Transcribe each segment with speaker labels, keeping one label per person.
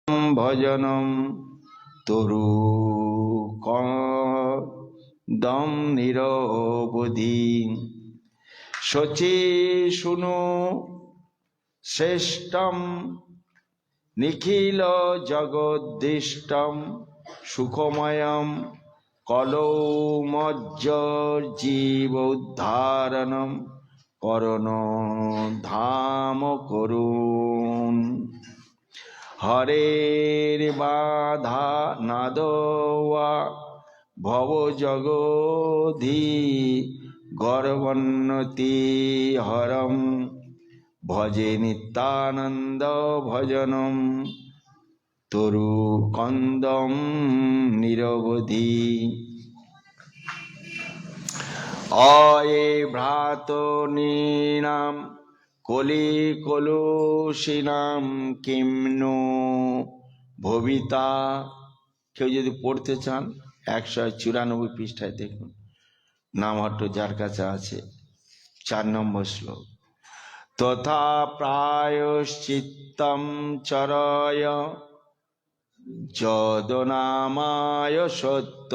Speaker 1: ভজনম তরু কদম নিরবধি। শচী শুনো শ্রেষ্ঠম নিখিল জগদ্দিষ্টম সুখময়ম কলৌমজ্জীবোদ্ধারণম করণ ধাম করুণ। হরের বাধা নাদওয়া ভব জগধি গর্বন্নতি হরম ভজে নিত্যানন্দ ভজনম তরু কন্দম নিরবধি। অয়ে ভ্রাত নৃণাম কলি কলুষিনাম কিম্নো ভবিতা। কেউ যদি পড়তে চান 194 পৃষ্ঠায় দেখুন, নামহট্ট যার কাছে আছে, 4 নম্বর শ্লোক। তথা প্রায়শ্চিত্তম চরয় যদনামায় সত্য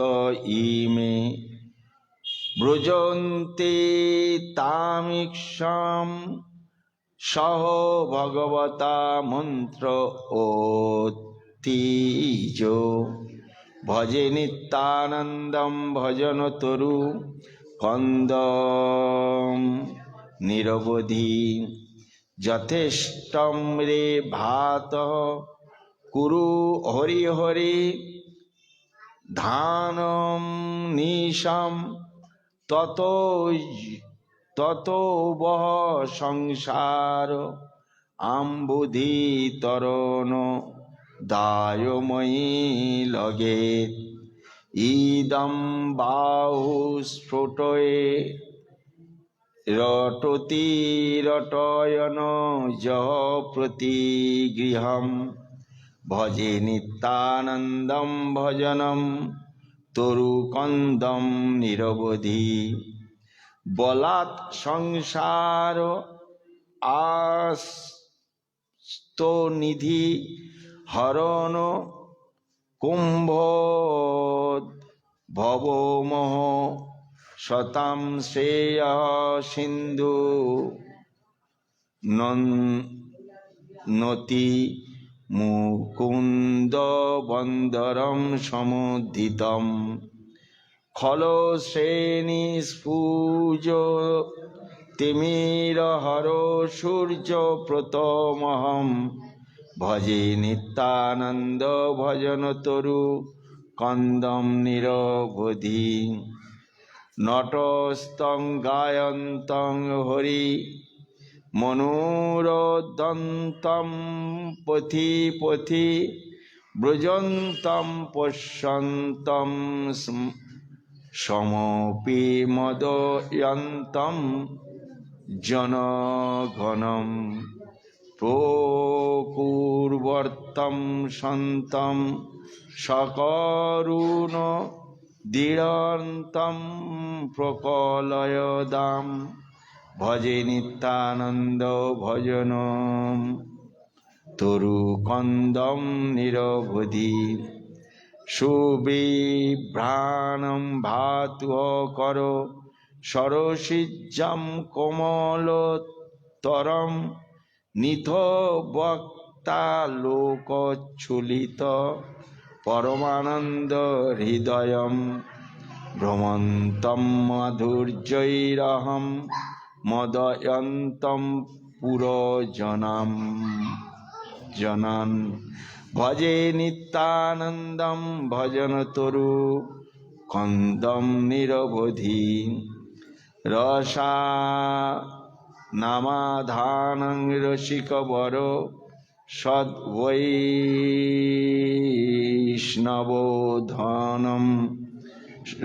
Speaker 1: ইমে ব্রজন্তে তামিক্ষাম সহ ভগবতা মন্ত্র ওত্তিজ। ভজে নিত্যানন্দম ভজন তরু কন্দম নিরবধি। যথেষ্টম রে ভাত কুরু হরি হরি ধানম নিশাম ততো বহ সংসার আম্বুধি তরণ দায়ময়ী লগে। ইদম বাহু স্ফুটয়ে রটতি রটয়ন যহ প্রতিগৃহম ভজে নিত্যানন্দম ভজনম তরু কন্দম নিরবধি। বলাৎ সংসার আস্ত নিধি হরণ কুম্ভ ভবমোহ শতাম শ্রেয় সিন্ধু নতি মুকুন্দ বন্দরম সমুদ্ধিতম। খল শ্রেণী স্ফুজ তিমির হর সূর্য প্রতমহম ভজে নিত্যানন্দ ভজন তরু কন্দম নিরবধি। নটস্তং গায়ন্তং হরি মনোরদন্তম পথি পথি ব্রজন্তম পশ্যন্তম সমপি মদয়ন্তম জনগণম প্রকুর্বর্তম সন্তম সকরুণ দৃঢ়ন্তম প্রকলয়দাম ভজে নিত্যানন্দ ভজনম তরু কন্দম নিরবধি। সুবিভ্রাণম ভাতুঃ কর সরসিজ্জম কোমলতরম নিথো বক্তা লোকচ্ছুলিত পরমানন্দ হৃদয়ম ভ্রমন্তম মাধুর্যৈরহম মদয়ন্তম পুরজনম জনান ভজে নিত্যানন্দম ভজন তরু কন্দম নিরবধি। রসা নামাধানং রসিক বর সদ্বৈষ্ণবোধনম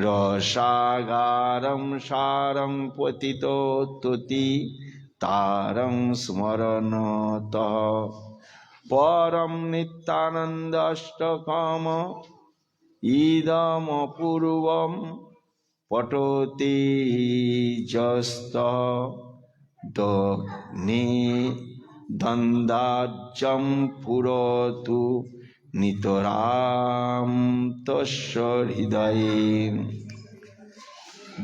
Speaker 1: রসাগারম সারং পতিতো তুতি তারং স্মরণতঃ পরম নিত্যানন্দাষ্টকম ইদমপূর্বম পঠতি যস্তঃ দগ্নি দন্দাজ্জম পুরতু নিতরাম তস্য হৃদয়ে।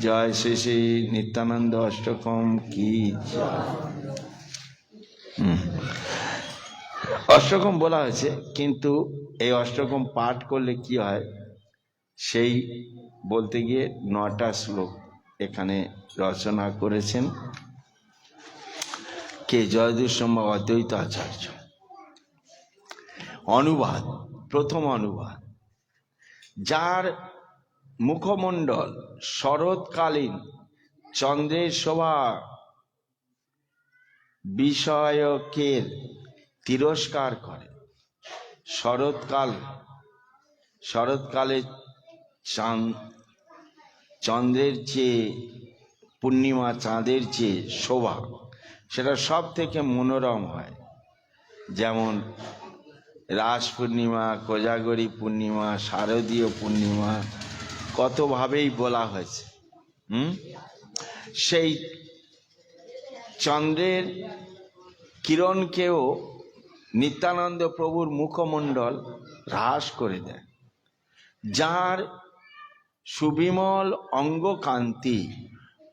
Speaker 1: জয় শ্রী শ্রী নিত্যানন্দ অষ্টকম কি জয়। অষ্টকম বলা হয়েছে, কিন্তু এই অষ্টকম পাঠ করলে কি হয় সেই বলতে গিয়ে 9টা শ্লোক এখানে রচনা করেছেন কে? জয়দুষ্যম্য অদ্বৈত আচার্য। অনুবাদ, প্রথম অনুবাদ। যার মুখমণ্ডল শরৎকালীন চন্দ্রের শোভা বিষয়কের তিরস্কার করে। শরৎকালে চন্দ্রের চেয়ে, পূর্ণিমা চাঁদের চেয়ে শোভা সেটা সব থেকে মনোরম হয়। যেমন রাস পূর্ণিমা, কোজাগরী পূর্ণিমা, শারদীয় পূর্ণিমা, কতভাবেই বলা হয়েছে। সেই চন্দ্রের কিরণকেও নিত্যানন্দ প্রভুর মুখমণ্ডল হ্রাস করে দেয়। যার সুবিমল অঙ্গকান্তি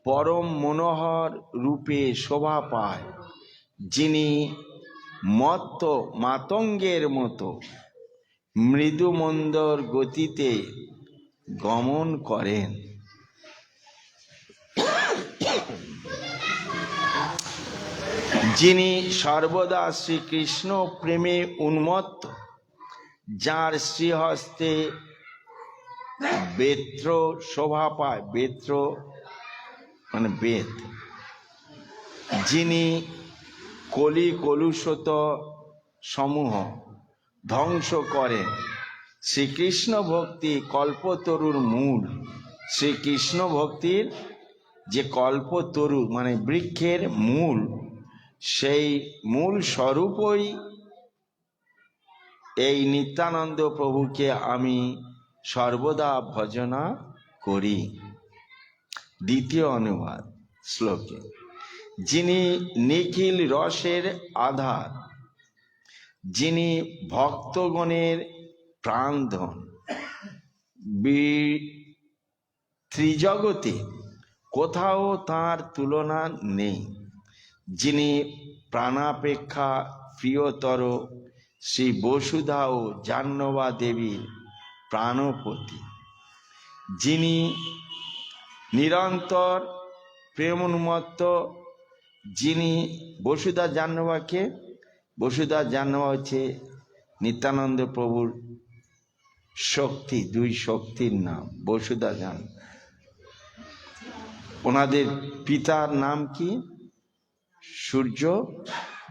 Speaker 1: পরম মনোহর রূপে শোভা পায়, যিনি মত্ত মাতঙ্গের মতো মৃদুমন্দর গতিতে গমন করেন, যিনি সর্বদা শ্রীকৃষ্ণ প্রেমে উন্মত্ত, যার শ্রীহস্তে বেত্র শোভা পায়, বেত্র মানে বেদ, যিনি কলি কলুষত সমূহ ধ্বংস করেন। শ্রীকৃষ্ণ ভক্তি কল্পতরুর মূল। শ্রীকৃষ্ণ ভক্তির যে কল্পতরু মানে বৃক্ষের মূল, সেই মূল স্বরূপই এই নিত্যানন্দ প্রভুকে আমি সর্বদা ভজনা করি। দ্বিতীয় অনুবাদ শ্লোকে। যিনি নিখিল রসের আধার, যিনি ভক্তগণের প্রাণধন, ত্রিজগতে কোথাও তার তুলনা নেই, যিনি প্রাণাপেক্ষা প্রিয়তর শ্রী বসুধা ও জাহ্নবা দেবীর প্রাণপতি, যিনি নিরন্তর প্রেমোন্মত্ত, যিনি বসুধা জাহ্নবাকে, বসুধা জাহ্নবা হচ্ছে নিত্যানন্দ প্রভুর শক্তি, দুই শক্তির নাম বসুধা জাহ্নবা। ওনাদের পিতার নাম কি? সূর্য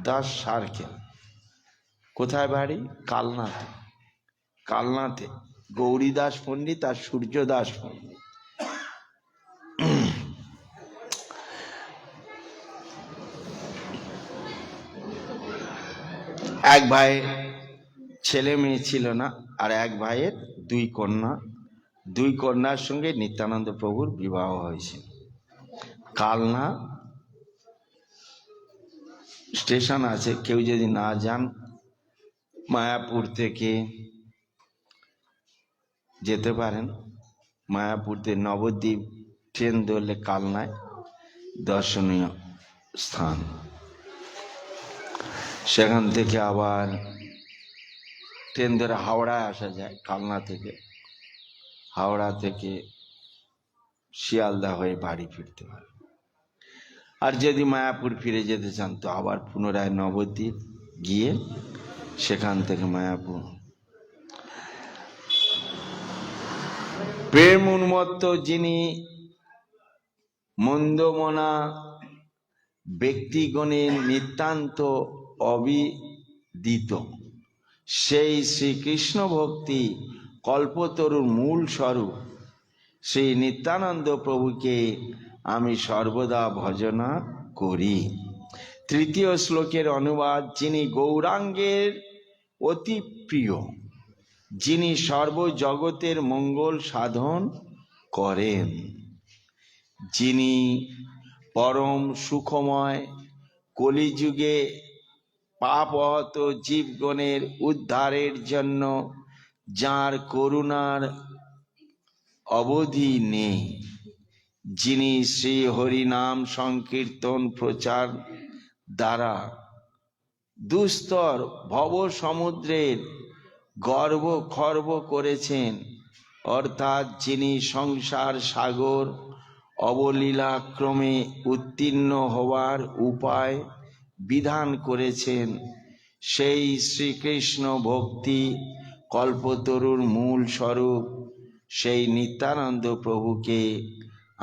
Speaker 1: দাস সার্কেল। কোথায় বাড়ি? কালনাতে। কালনাতে গৌরীদাস পণ্ডিত আর সূর্যদাস পণ্ডিত। এক ভাইয়ের ছেলে মেয়ে ছিল না, আর এক ভাইয়ের 2 কন্যা। 2 কন্যার সঙ্গে নিত্যানন্দ প্রভুর বিবাহ হয়েছিল। কালনা স্টেশন আছে, কেউ যদি না যান মায়াপুর থেকে যেতে পারেন। মায়াপুর থেকে নবদ্বীপ ট্রেন ধরলে কালনায় দর্শনীয় স্থান। সেখান থেকে আবার ট্রেন ধরে হাওড়ায় আসা যায়। কালনা থেকে, হাওড়া থেকে শিয়ালদা হয়ে বাড়ি ফিরতে পারে। আর যদি মায়াপুর ফিরে যেতে চান তো আবার পুনরায় নবদ্বীপ গিয়ে সেখান থেকে মায়াপুর। প্রেম উন্মত্ত, যিনি মন্দমনা ব্যক্তিগণের নিতান্ত অবিদিত, সেই শ্রীকৃষ্ণ ভক্তি কল্পতরুর মূল স্বরূপ শ্রী নিত্যানন্দ প্রভুকে আমি সর্বদা ভজনা করি। তৃতীয় শ্লোকের অনুবাদ। যিনি গৌরাঙ্গের অতি প্রিয়, যিনি সর্বজগতের মঙ্গল সাধন করেন, যিনি পরম সুখময় কলিযুগে পাপহত জীবগণের উদ্ধারের জন্য যার করুণার অবধি নেই, যিনি শ্রী হরিনাম সংকীর্তন প্রচার দ্বারা দুস্তর ভব সমুদ্রের গর্ভ খর্ব করেছেন, অর্থাৎ যিনি সংসার সাগর অবলীলাক্রমে উত্তীর্ণ হওয়ার উপায় বিধান করেছেন, সেই শ্রীকৃষ্ণ ভক্তি কল্পতরুর মূল স্বরূপ সেই নিত্যানন্দ প্রভুকে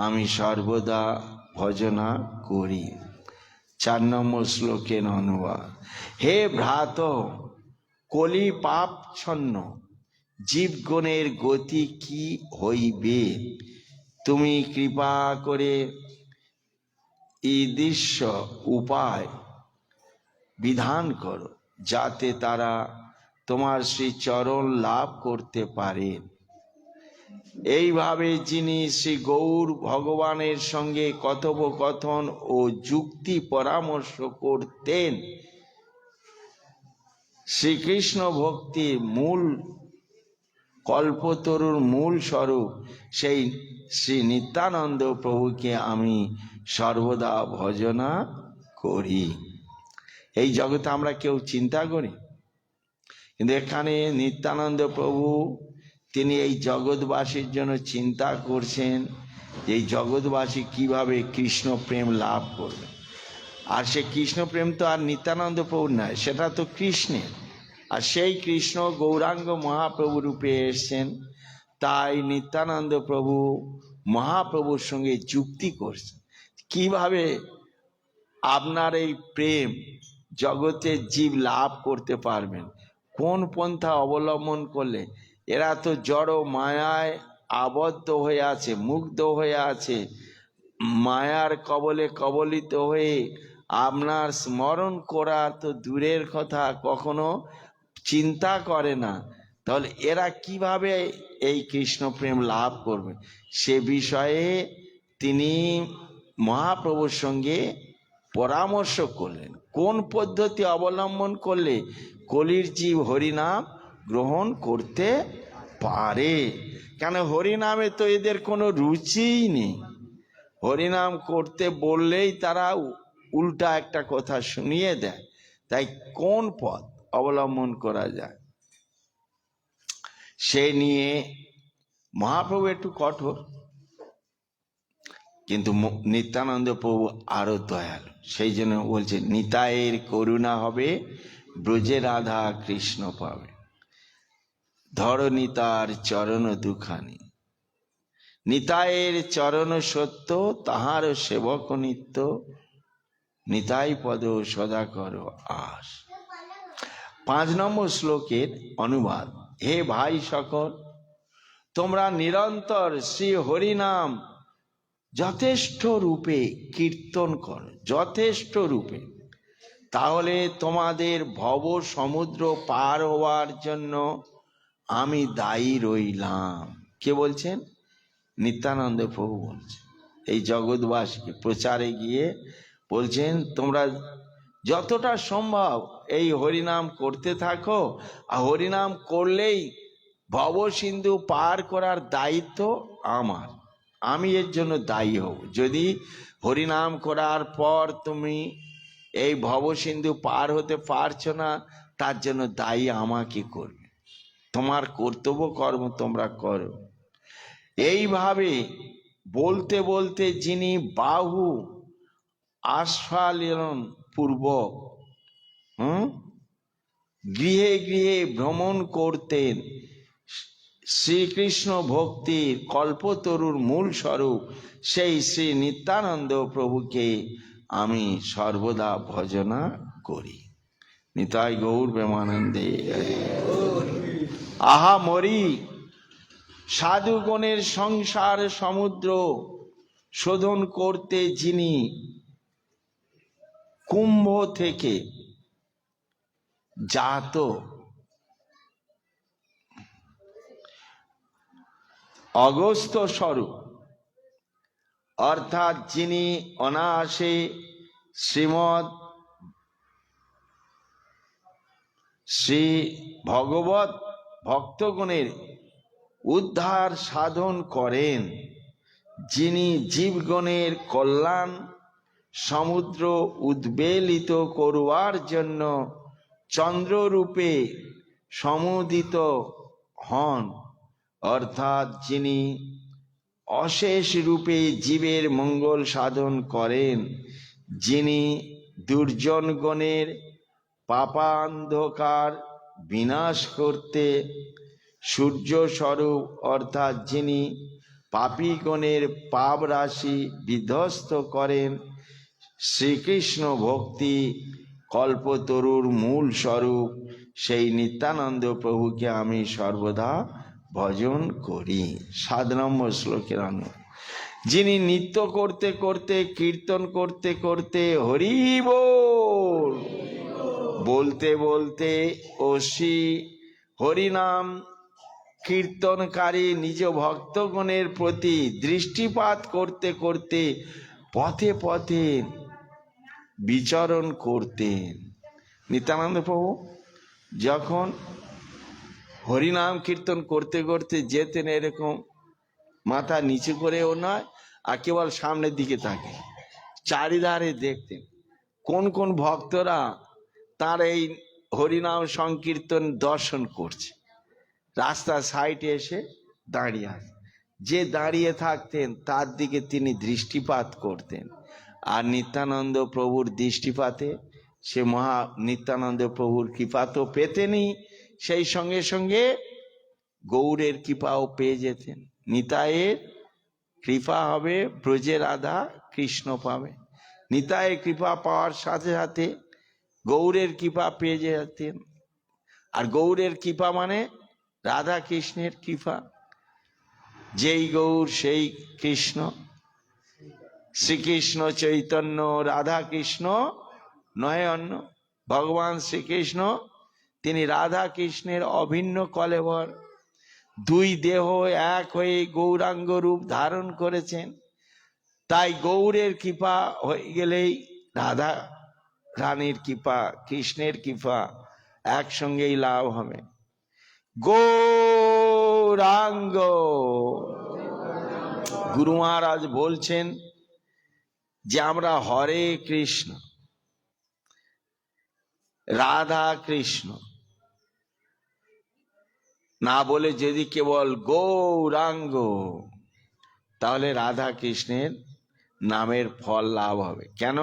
Speaker 1: আমি সর্বদা ভজনা করি। 4 নম্বর শ্লোকের অনুবাদ। হে ভ্রাত, কলি পাপচ্ছন্ন জীবগণের গতি কি হইবে? তুমি কৃপা করে ঈদৃশ্য উপায় বিধান করো, যাতে তারা তোমার শ্রীচরণ লাভ করতে পারেন। এইভাবে যিনি শ্রী গৌর ভগবানের সঙ্গে কথোপকথন ও যুক্তি পরামর্শ করতেন, শ্রীকৃষ্ণ ভক্তির মূল কল্পতরুর মূল স্বরূপ সেই শ্রী নিত্যানন্দ প্রভুকে আমি সর্বদা ভজনা করি। এই জগতে আমরা কেউ চিন্তা করি, কিন্তু এখানে নিত্যানন্দ প্রভু তিনি এই জগৎবাসীর জন্য চিন্তা করছেন, এই জগৎবাসী কিভাবে কৃষ্ণ প্রেম লাভ করবে। আর সে কৃষ্ণ প্রেম তো আর নিত্যানন্দ প্রভুর নয়, সেটা তো কৃষ্ণের। আর সেই কৃষ্ণ গৌরাঙ্গ মহাপ্রভু রূপে এসছেন, তাই নিত্যানন্দ প্রভু মহাপ্রভুর সঙ্গে যুক্তি করছেন কিভাবে আপনার এই প্রেম জগতের জীব লাভ করতে পারবেন, কোন পন্থা অবলম্বন করলে। এরা তো জড় মায়ায় আবদ্ধ হয়ে আছে, মুগ্ধ হয়ে আছে, মায়ার কবলে কবলিত হয়ে আপনার স্মরণ করা তো দূরের কথা, কখনো চিন্তা করে না। তাহলে এরা কিভাবে এই কৃষ্ণ প্রেম লাভ করবে, সে বিষয়ে তিনি মহাপ্রভুর সঙ্গে পরামর্শ করলেন কোন পদ্ধতি অবলম্বন করলে কলির জীব হরিনাম গ্রহণ করতে পারে। কেন হরিনামে তো এদের কোনো রুচিই নেই, হরিনাম করতে বললেই তারা উল্টা একটা কথা শুনিয়ে দেয়। তাই কোন পথ অবলম্বন করা যায় সে নিয়ে মহাপ্রভু একটু কঠোর, কিন্তু নিত্যানন্দ প্রভু আরো দয়ালু। সেই জন্য বলছে নিতাইয়ের করুণা হবে, ব্রজে রাধা কৃষ্ণ পাবে, ধর নিতার চরণ দুখানি, নিতাইয়ের চরণ সত্য, তাহার সেবক নিত্য, নিতাই পদ সদা কর আস। 5 নম্বর শ্লোকের অনুবাদ। হে ভাই সকল, তোমরা নিরন্তর শ্রী হরিনাম যথেষ্ট রূপে কীর্তন করো, যথেষ্ট রূপে, তাহলে তোমাদের ভব সমুদ্র পার হওয়ার জন্য আমি দায়ী রইলাম। কে বলছেন? নিত্যানন্দ প্রভু বলছেন এই জগৎবাসীকে প্রচারে গিয়ে বলছেন, তোমরা যতটা সম্ভব এই হরিনাম করতে থাকো, আর হরিনাম করলেই ভব সিন্ধু পার করার দায়িত্ব আমার, আমি এর জন্য দায়ী হব। যদি হরিনাম করার পর তুমি এই ভব সিন্ধু পার হতে পারছো না, তার জন্য দায়ী আমাকে করবে। তোমার কর্তব্য কর্ম তোমরা করো। এইভাবে বলতে বলতে যিনি বাহু আস্ফালন পূর্বক গৃহে গৃহে ভ্রমণ করতেন, শ্রীকৃষ্ণ ভক্তির কল্পতরুর মূল স্বরূপ সেই শ্রী নিত্যানন্দ প্রভুকে আমি সর্বদা ভজনা করি। নিতাই গৌর প্রেমানন্দে। আহা মরি সাধুগণের সংসার সমুদ্র শোধন করতে যিনি কুম্ভ থেকে জাত অগস্ত্য স্বরূপ, অর্থাৎ যিনি অনায়াসে শ্রীমৎ শ্রী ভগবত ভক্তগণের উদ্ধার সাধন করেন, যিনি জীবগণের কল্যাণ সমুদ্র উদ্বেলিত করবার জন্য চন্দ্ররূপে সমুদিত হন, অর্থাৎ যিনি অশেষ রূপে জীবের মঙ্গল সাধন করেন, যিনি দুর্জনগণের পাপান্ধকার বিনাশ করতে সূর্য স্বরূপ, অর্থাৎ যিনি পাপীগণের পাপ রাশি বিধ্বস্ত করেন, শ্রীকৃষ্ণ ভক্তি কল্পতরুর মূল স্বরূপ, সেই নিত্যানন্দ প্রভুকে আমি সর্বদা ভজন করি। 7 নম্বর শ্লোকের অন্য, যিনি নৃত্য করতে করতে কীর্তন করতে করতে হরি বল বলতে বলতে ও শ্রী হরিনাম কীর্তনকারী নিজ ভক্তগণের প্রতি দৃষ্টিপাত করতে করতে পথে পথে বিচরণ করতেন। নিত্যানন্দ প্রভু যখন হরিনাম কীর্তন করতে করতে যেতেন, এরকম মাথা নিচু করেও নয়, আর কেবল সামনের দিকে তাকে চারিধারে দেখতেন কোন কোন ভক্তরা তার এই হরিনাম সংকীর্তন দর্শন করছে। রাস্তার সাইডে এসে দাঁড়িয়ে আছে, যে দাঁড়িয়ে থাকতেন তার দিকে তিনি দৃষ্টিপাত করতেন। আর নিত্যানন্দ প্রভুর দৃষ্টিপাতে সে মহা নিত্যানন্দ প্রভুর কৃপা তো পেতেনই, সেই সঙ্গে সঙ্গে গৌরের কৃপাও পেয়ে যেতেন। নিতাইয়ের কৃপা হবে, ব্রজে রাধা কৃষ্ণ পাবে। নিতাইয়ের কৃপা পাওয়ার সাথে সাথে গৌরের কৃপা পেয়ে যেতেন। আর গৌরের কৃপা মানে রাধা কৃষ্ণের কৃপা, যেই গৌর সেই কৃষ্ণ, শ্রীকৃষ্ণ চৈতন্য রাধা কৃষ্ণ নয় অন্য। ভগবান শ্রীকৃষ্ণ তিনি রাধা কৃষ্ণের অভিন্ন কলেবর, দুই দেহ এক হয়ে গৌরাঙ্গ রূপ ধারণ করেছেন। তাই গৌরের কৃপা হয়ে গেলেই রাধা রানীর কৃপা, কৃষ্ণের কৃপা একসঙ্গেই লাভ হবে। গৌরাঙ্গ গুরু মহারাজ বলছেন যে আমরা হরে কৃষ্ণ রাধা কৃষ্ণ না বলে যদি কেবল গৌরাঙ্গ, তাহলে রাধা কৃষ্ণের নামের ফল লাভ হবে। কেন?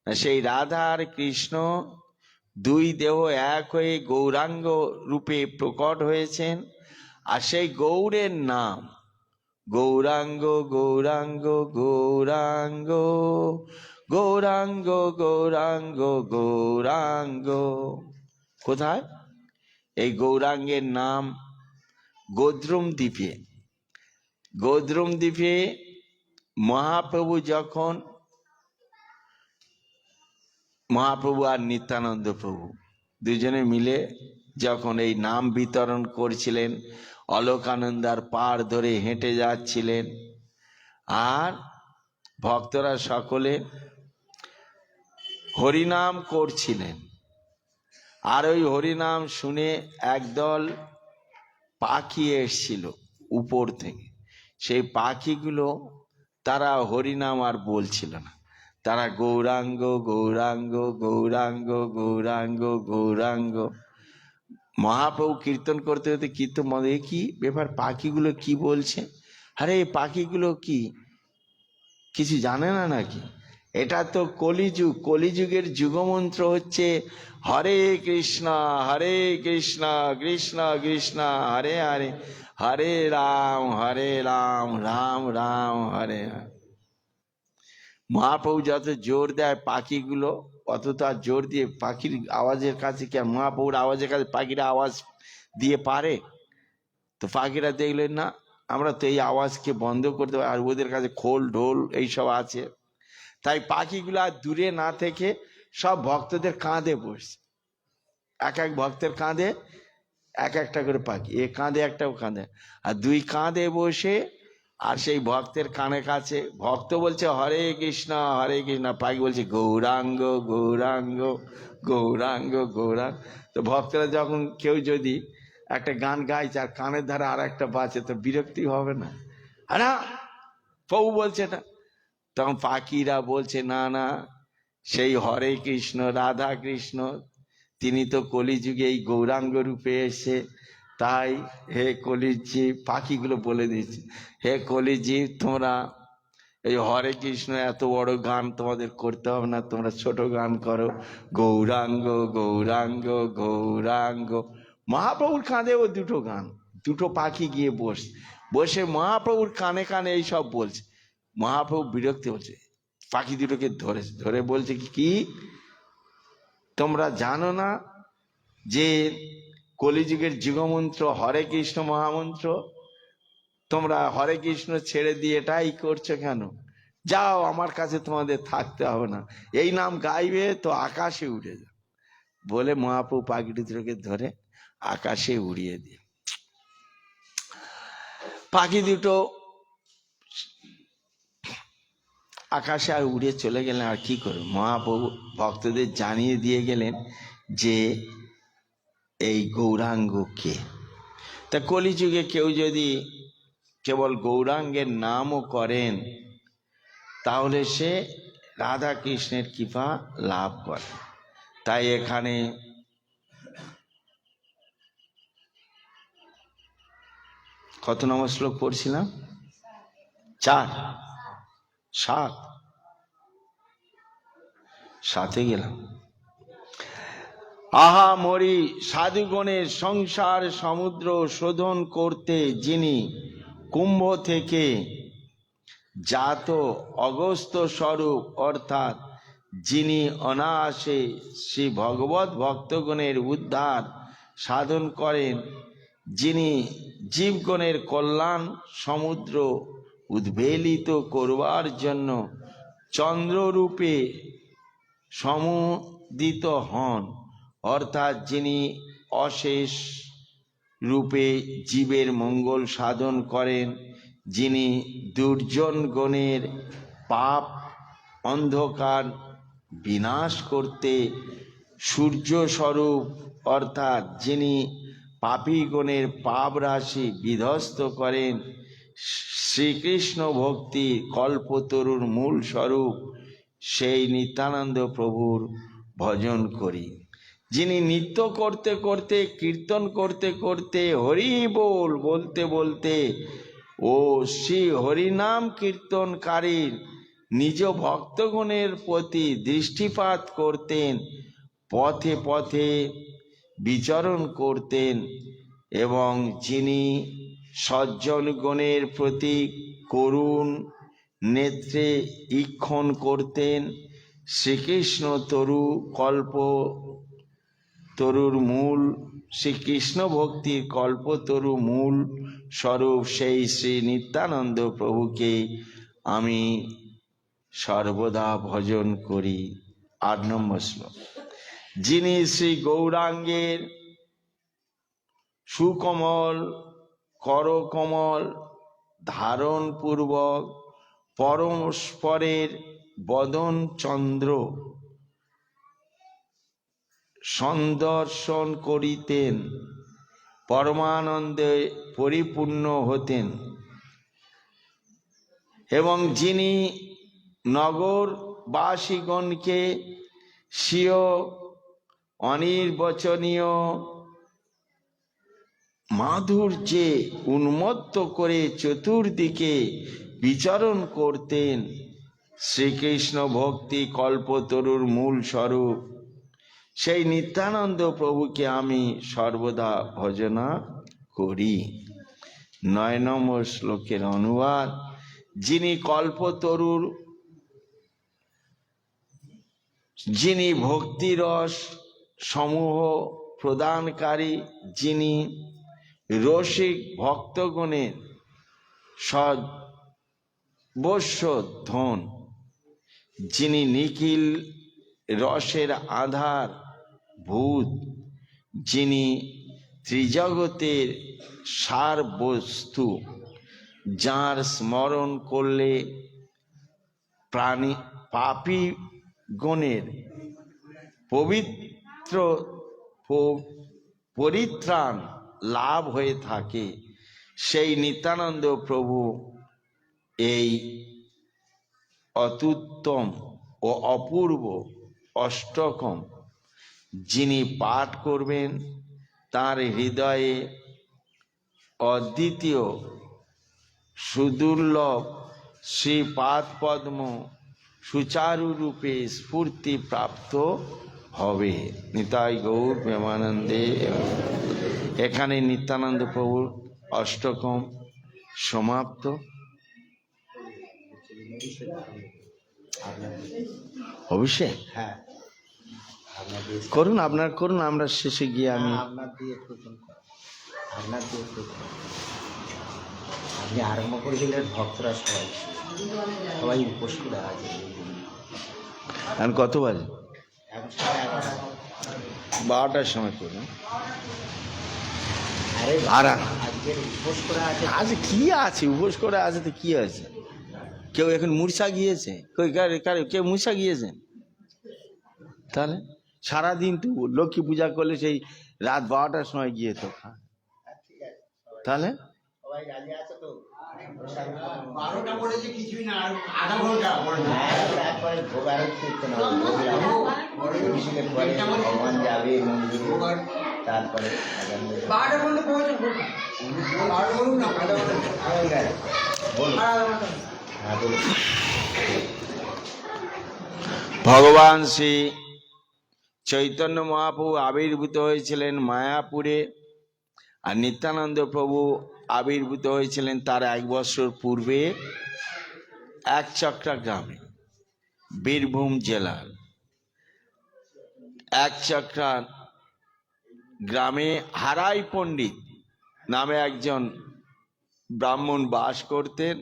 Speaker 1: সেই রাধা আর কৃষ্ণ দুই দেহ এক হয়ে গৌরাঙ্গ রূপে প্রকট হয়েছেন। আর সেই গৌরের নাম গৌরাঙ্গ, গৌরাঙ্গ গৌরাঙ্গ গৌরাঙ্গ গৌরাঙ্গ গৌরাঙ্গ। কোথায়? এই গৌরাঙ্গের নাম গোদ্রুম দ্বীপে। গোদ্রুম দ্বীপে মহাপ্রভু যখন, মহাপ্রভু আর নিত্যানন্দ প্রভু দুজনে মিলে যখন এই নাম বিতরণ করছিলেন, অলোকানন্দার পাড় ধরে হেঁটে যাচ্ছিলেন, আর ভক্তরা সকলে হরিনাম করছিলেন। আর ওই হরিনাম শুনে একদল পাখি এসছিল উপর থেকে। সেই পাখিগুলো তারা হরিনাম আর বলছিল না, তারা গৌরাঙ্গ গৌরাঙ্গ গৌরাঙ্গ গৌরাঙ্গ গৌরাঙ্গ। মহাপ্রভু কীর্তন করতে করতে কীর্তন মনে, কি ব্যাপার, পাখিগুলো কি বলছে? আরে এই পাখিগুলো কি কিছু জানে না নাকি? এটা তো কলিযুগ, কলিযুগের যুগমন্ত্র হচ্ছে হরে কৃষ্ণ কৃষ্ণ কৃষ্ণ হরে হরে, হরে রাম রাম রাম হরে হরে। মহাপ্রভু যত জোর দেয় পাখিগুলো অত তার জোর দিয়ে পাখির আওয়াজের কাছে কি আর মহাপ্রভুর আওয়াজের কাছে পাখিরা আওয়াজ দিয়ে পারে? তো পাখিরা দেখলেন না, আমরা তো এই আওয়াজকে বন্ধ করতে পারি, আর ওদের কাছে খোল ঢোল এইসব আছে। তাই পাখিগুলো আর দূরে না থেকে সব ভক্তদের কাঁধে বসছে। এক এক ভক্তের কাঁধে এক একটা করে পাখি, এ কাঁধে একটা, ও কাঁধে, আর দুই কাঁধে বসে আর সেই ভক্তের কানে কাছে ভক্ত বলছে হরে কৃষ্ণ, পাখি বলছে গৌরাঙ্গ গৌরাঙ্গ গৌরাঙ্গ গৌরাঙ্গ। তো ভক্তরা যখন কেউ যদি একটা গান গাইছে আর কানের ধারে আর একটা বাজে, তো বিরক্তি হবে না? না, প্রভু বলছে না। তখন পাখিরা বলছে না না, সেই হরে কৃষ্ণ রাধা কৃষ্ণ তিনি তো কলিযুগে এই গৌরাঙ্গ রূপে এসে, তাই হে কলিজীব, পাখিগুলো বলে দিচ্ছে, হে কলিজীব তোমরা এই হরে কৃষ্ণ এত বড় গান তোমাদের করতে হবে না, তোমরা ছোট গান করো, গৌরাঙ্গ গৌরাঙ্গ গৌরাঙ্গ। মহাপ্রভুর কাঁধে ও দুটো গান, দুটো পাখি গিয়ে বসে মহাপ্রভুর কানে কানে এইসব বলছে। মহাপ্রভু বিরক্তি হচ্ছে, পাখি দুটোকে ধরে বলছে কি তোমরা জানো না যে কলিযুগের যুগমন্ত্র হরে কৃষ্ণ মহামন্ত্র? তোমরা হরে কৃষ্ণ ছেড়ে দিয়ে এটাই করছো কেন? যাও, আমার কাছে তোমাদের থাকতে হবে না, এই নাম গাইবে তো আকাশে উড়ে যাও। বলে মহাপ্রভু পাখি দুটোকে ধরে আকাশে উড়িয়ে দিয়ে, পাখি দুটো আকাশে আর উড়ে চলে গেলেন। আর কি করবে? মহাপ্রভু ভক্তদের জানিয়ে দিয়ে গেলেন যে এই গৌরাঙ্গ কে। তা কলিযুগে কেউ যদি কেবল গৌরাঙ্গের নামও করেন তাহলে সে রাধা কৃষ্ণের কৃপা লাভ করে। তাই এখানে কত নম্বর শ্লোক পড়ছিলাম? 4, 7, 7-এ গেলাম। আহা মরি সাধুগণের সংসার সমুদ্র শোধন করতে যিনি কুম্ভ থেকে জাত অগস্ত্য স্বরূপ, অর্থাৎ যিনি অনায়াসে শ্রী ভগবত ভক্তগণের উদ্ধার সাধন করেন, যিনি জীবগণের কল্যাণ সমুদ্র উদ্বেলিত করবার জন্য চন্দ্ররূপে সমুদিত হন, অর্থাৎ যিনি অশেষ রূপে জীবের মঙ্গল সাধন করেন, যিনি দুর্জনগণের পাপ অন্ধকার বিনাশ করতে সূর্যস্বরূপ, অর্থাৎ যিনি পাপীগণের পাপ রাশি বিধ্বস্ত করেন, শ্রীকৃষ্ণ ভক্তি কল্পতরুর মূল স্বরূপ, সেই নিত্যানন্দ প্রভুর ভজন করি। যিনি নৃত্য করতে করতে কীর্তন করতে করতে হরি বল বলতে বলতে ও শ্রী হরিনাম কীর্তনকারীর নিজ ভক্তগণের প্রতি দৃষ্টিপাত করতেন, পথে পথে বিচরণ করতেন, এবং যিনি সজ্জনগণের প্রতি করুণ নেত্রে ঈক্ষণ করতেন, শ্রীকৃষ্ণ তরু কল্প তরুর মূল, শ্রীকৃষ্ণ ভক্তির কল্পতরু মূল স্বরূপ সেই শ্রী নিত্যানন্দ প্রভুকে আমি সর্বদা ভজন করি। 8 নম্বর শ্লোক। যিনি শ্রী গৌরাঙ্গের সুকমল করকমল ধারণ পূর্বক পরস্পরের বদন চন্দ্র সন্দর্শন করিতেন, পরমানন্দে পরিপূর্ণ হতেন, এবং যিনি নগরবাসীগণকে স্বীয় অনির্বচনীয় মাধুর্যে উন্মত্ত করে চতুর্দিকে বিচরণ করতেন, শ্রীকৃষ্ণ ভক্তি কল্পতরুর মূল স্বরূপ, সেই নিত্যানন্দ প্রভুকে আমি সর্বদা ভজনা করি। 9 নম্বর শ্লোকের অনুবাদ। যিনি কল্পতরুর, যিনি ভক্তিরস সমূহ প্রদানকারী, যিনি রসিক ভক্তগণের সর্বস্ব ধন, যিনি নিখিল রসের আধার ভূত, যিনি ত্রিজগতের সার বস্তু, যার স্মরণ করলে প্রাণী পাপী গণের পবিত্র পরিত্রাণ লাভ হয়ে থাকে, সেই নিত্যানন্দ প্রভু এই অত্যুত্তম ও অপূর্ব অষ্টকম যিনি পাঠ করবেন, তার হৃদয়ে অদ্বিতীয় সুদুর্লভ শ্রীপাদ পদ্ম সুচারুরূপে স্ফূর্তি প্রাপ্ত হবে। নিতাই গৌর প্রেমানন্দে। এখানে নিত্যানন্দ প্রভুর অষ্টকম সমাপ্ত। অভিষেক
Speaker 2: হ্যাঁ,
Speaker 1: করুন, আপনার করুন, আমরা শেষে গিয়ে আমি
Speaker 2: আপনার দিয়ে আপনি আরম্ভ করেছিলেন, ভক্তরা সবাই উপোস করে আছে।
Speaker 1: এখন কত বাজে?
Speaker 2: এখন 11:30।
Speaker 1: 12টার সময় করুন।
Speaker 2: আরে
Speaker 1: আর
Speaker 2: আজকের উপোস করে আছে।
Speaker 1: আজ কি আছে, উপোস করে আছে তো কি আছে? কেউ এখন মূর্ছা গিয়েছে? কেউ মূর্ছা গিয়েছেন? তাহলে সারাদিন তো লক্ষ্মী পূজা করলে সেই রাত 12টার সময় গিয়ে তো তাহলে
Speaker 2: সবাই রাজি আছে তো?
Speaker 3: 12টা বলেছে কিছুই না, আর আধা ঘন্টা
Speaker 2: তারপরে ভোগ আরতি করতে হবে। ভগবান যাবে মন্দিরে, তারপরে
Speaker 3: 12টা পর্যন্ত পৌঁছাবো। 12টা বলুন না,
Speaker 2: বলুন।
Speaker 1: ভগবান শ্রী চৈতন্য মহাপ্রভু আবির্ভূত হয়েছিলেন মায়াপুরে, আর নিত্যানন্দ প্রভু আবির্ভূত হয়েছিলেন তার 1 বছর পূর্বে একচক্রা গ্রামে, বীরভূম জেলার একচক্রা গ্রামে হারাই পণ্ডিত নামে একজন ব্রাহ্মণ বাস করতেন।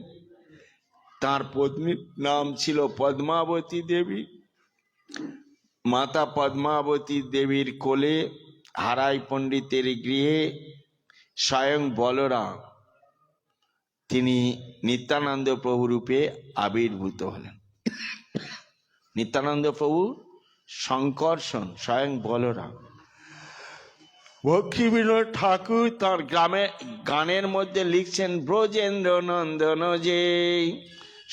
Speaker 1: তার পত্নীর নাম ছিল পদ্মাবতী দেবী। মাতা পদ্মাবতী দেবীর কোলে হারাই পণ্ডিতের গৃহে স্বয়ং বলরাম তিনি নিত্যানন্দ প্রভু রূপে আবির্ভূত হলেন। নিত্যানন্দ প্রভু শঙ্কর্ষণ স্বয়ং বলরাম। ভক্তি বিনোদ ঠাকুর তার গানের মধ্যে লিখছেন, ব্রজেন্দ্র নন্দন যে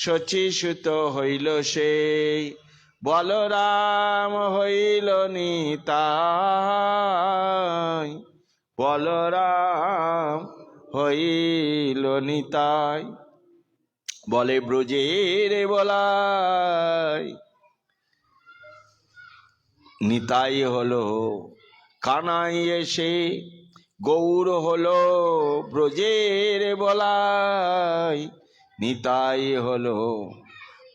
Speaker 1: শচীসুত হইল সেই, বলরাম হইল নিতাই, বলরাম হইল নিতাই, বলে ব্রজের বলাই, নিতাই হলো কানাই এসে, গৌর হলো ব্রজের বলাই, নিতাই হলো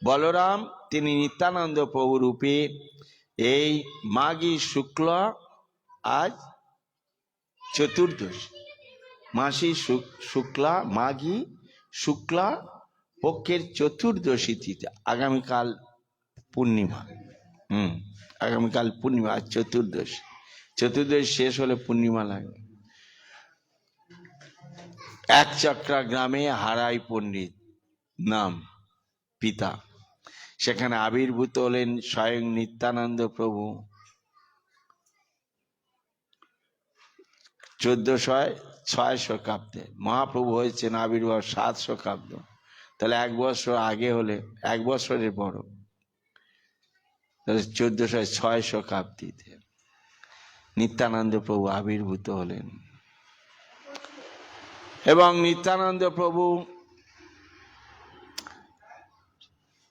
Speaker 1: বলরাম। তিনি নিত্যানন্দ প্রভু রূপে এই মাঘী শুক্লা, আজ চতুর্দশী, মাসি শুক্লা মাঘী শুক্লা পক্ষের চতুর্দশী তিথি, আগামীকাল পূর্ণিমা। আগামীকাল পূর্ণিমা, আজ চতুর্দশী। চতুর্দশী শেষ হলে পূর্ণিমা লাগবে। একচক্রা গ্রামে হারাই পণ্ডিত নাম পিতা, সেখানে আবির্ভূত হলেন স্বয়ং নিত্যানন্দ প্রভু 1406 শতাব্দে। মহাপ্রভু হয়েছেন আবির্ভাব 7 শতাব্দ, তাহলে 1 বছর আগে হলে 1 বছরের বড়, তাহলে 1406 শতাব্দীতে নিত্যানন্দ প্রভু আবির্ভূত হলেন। এবং নিত্যানন্দ প্রভু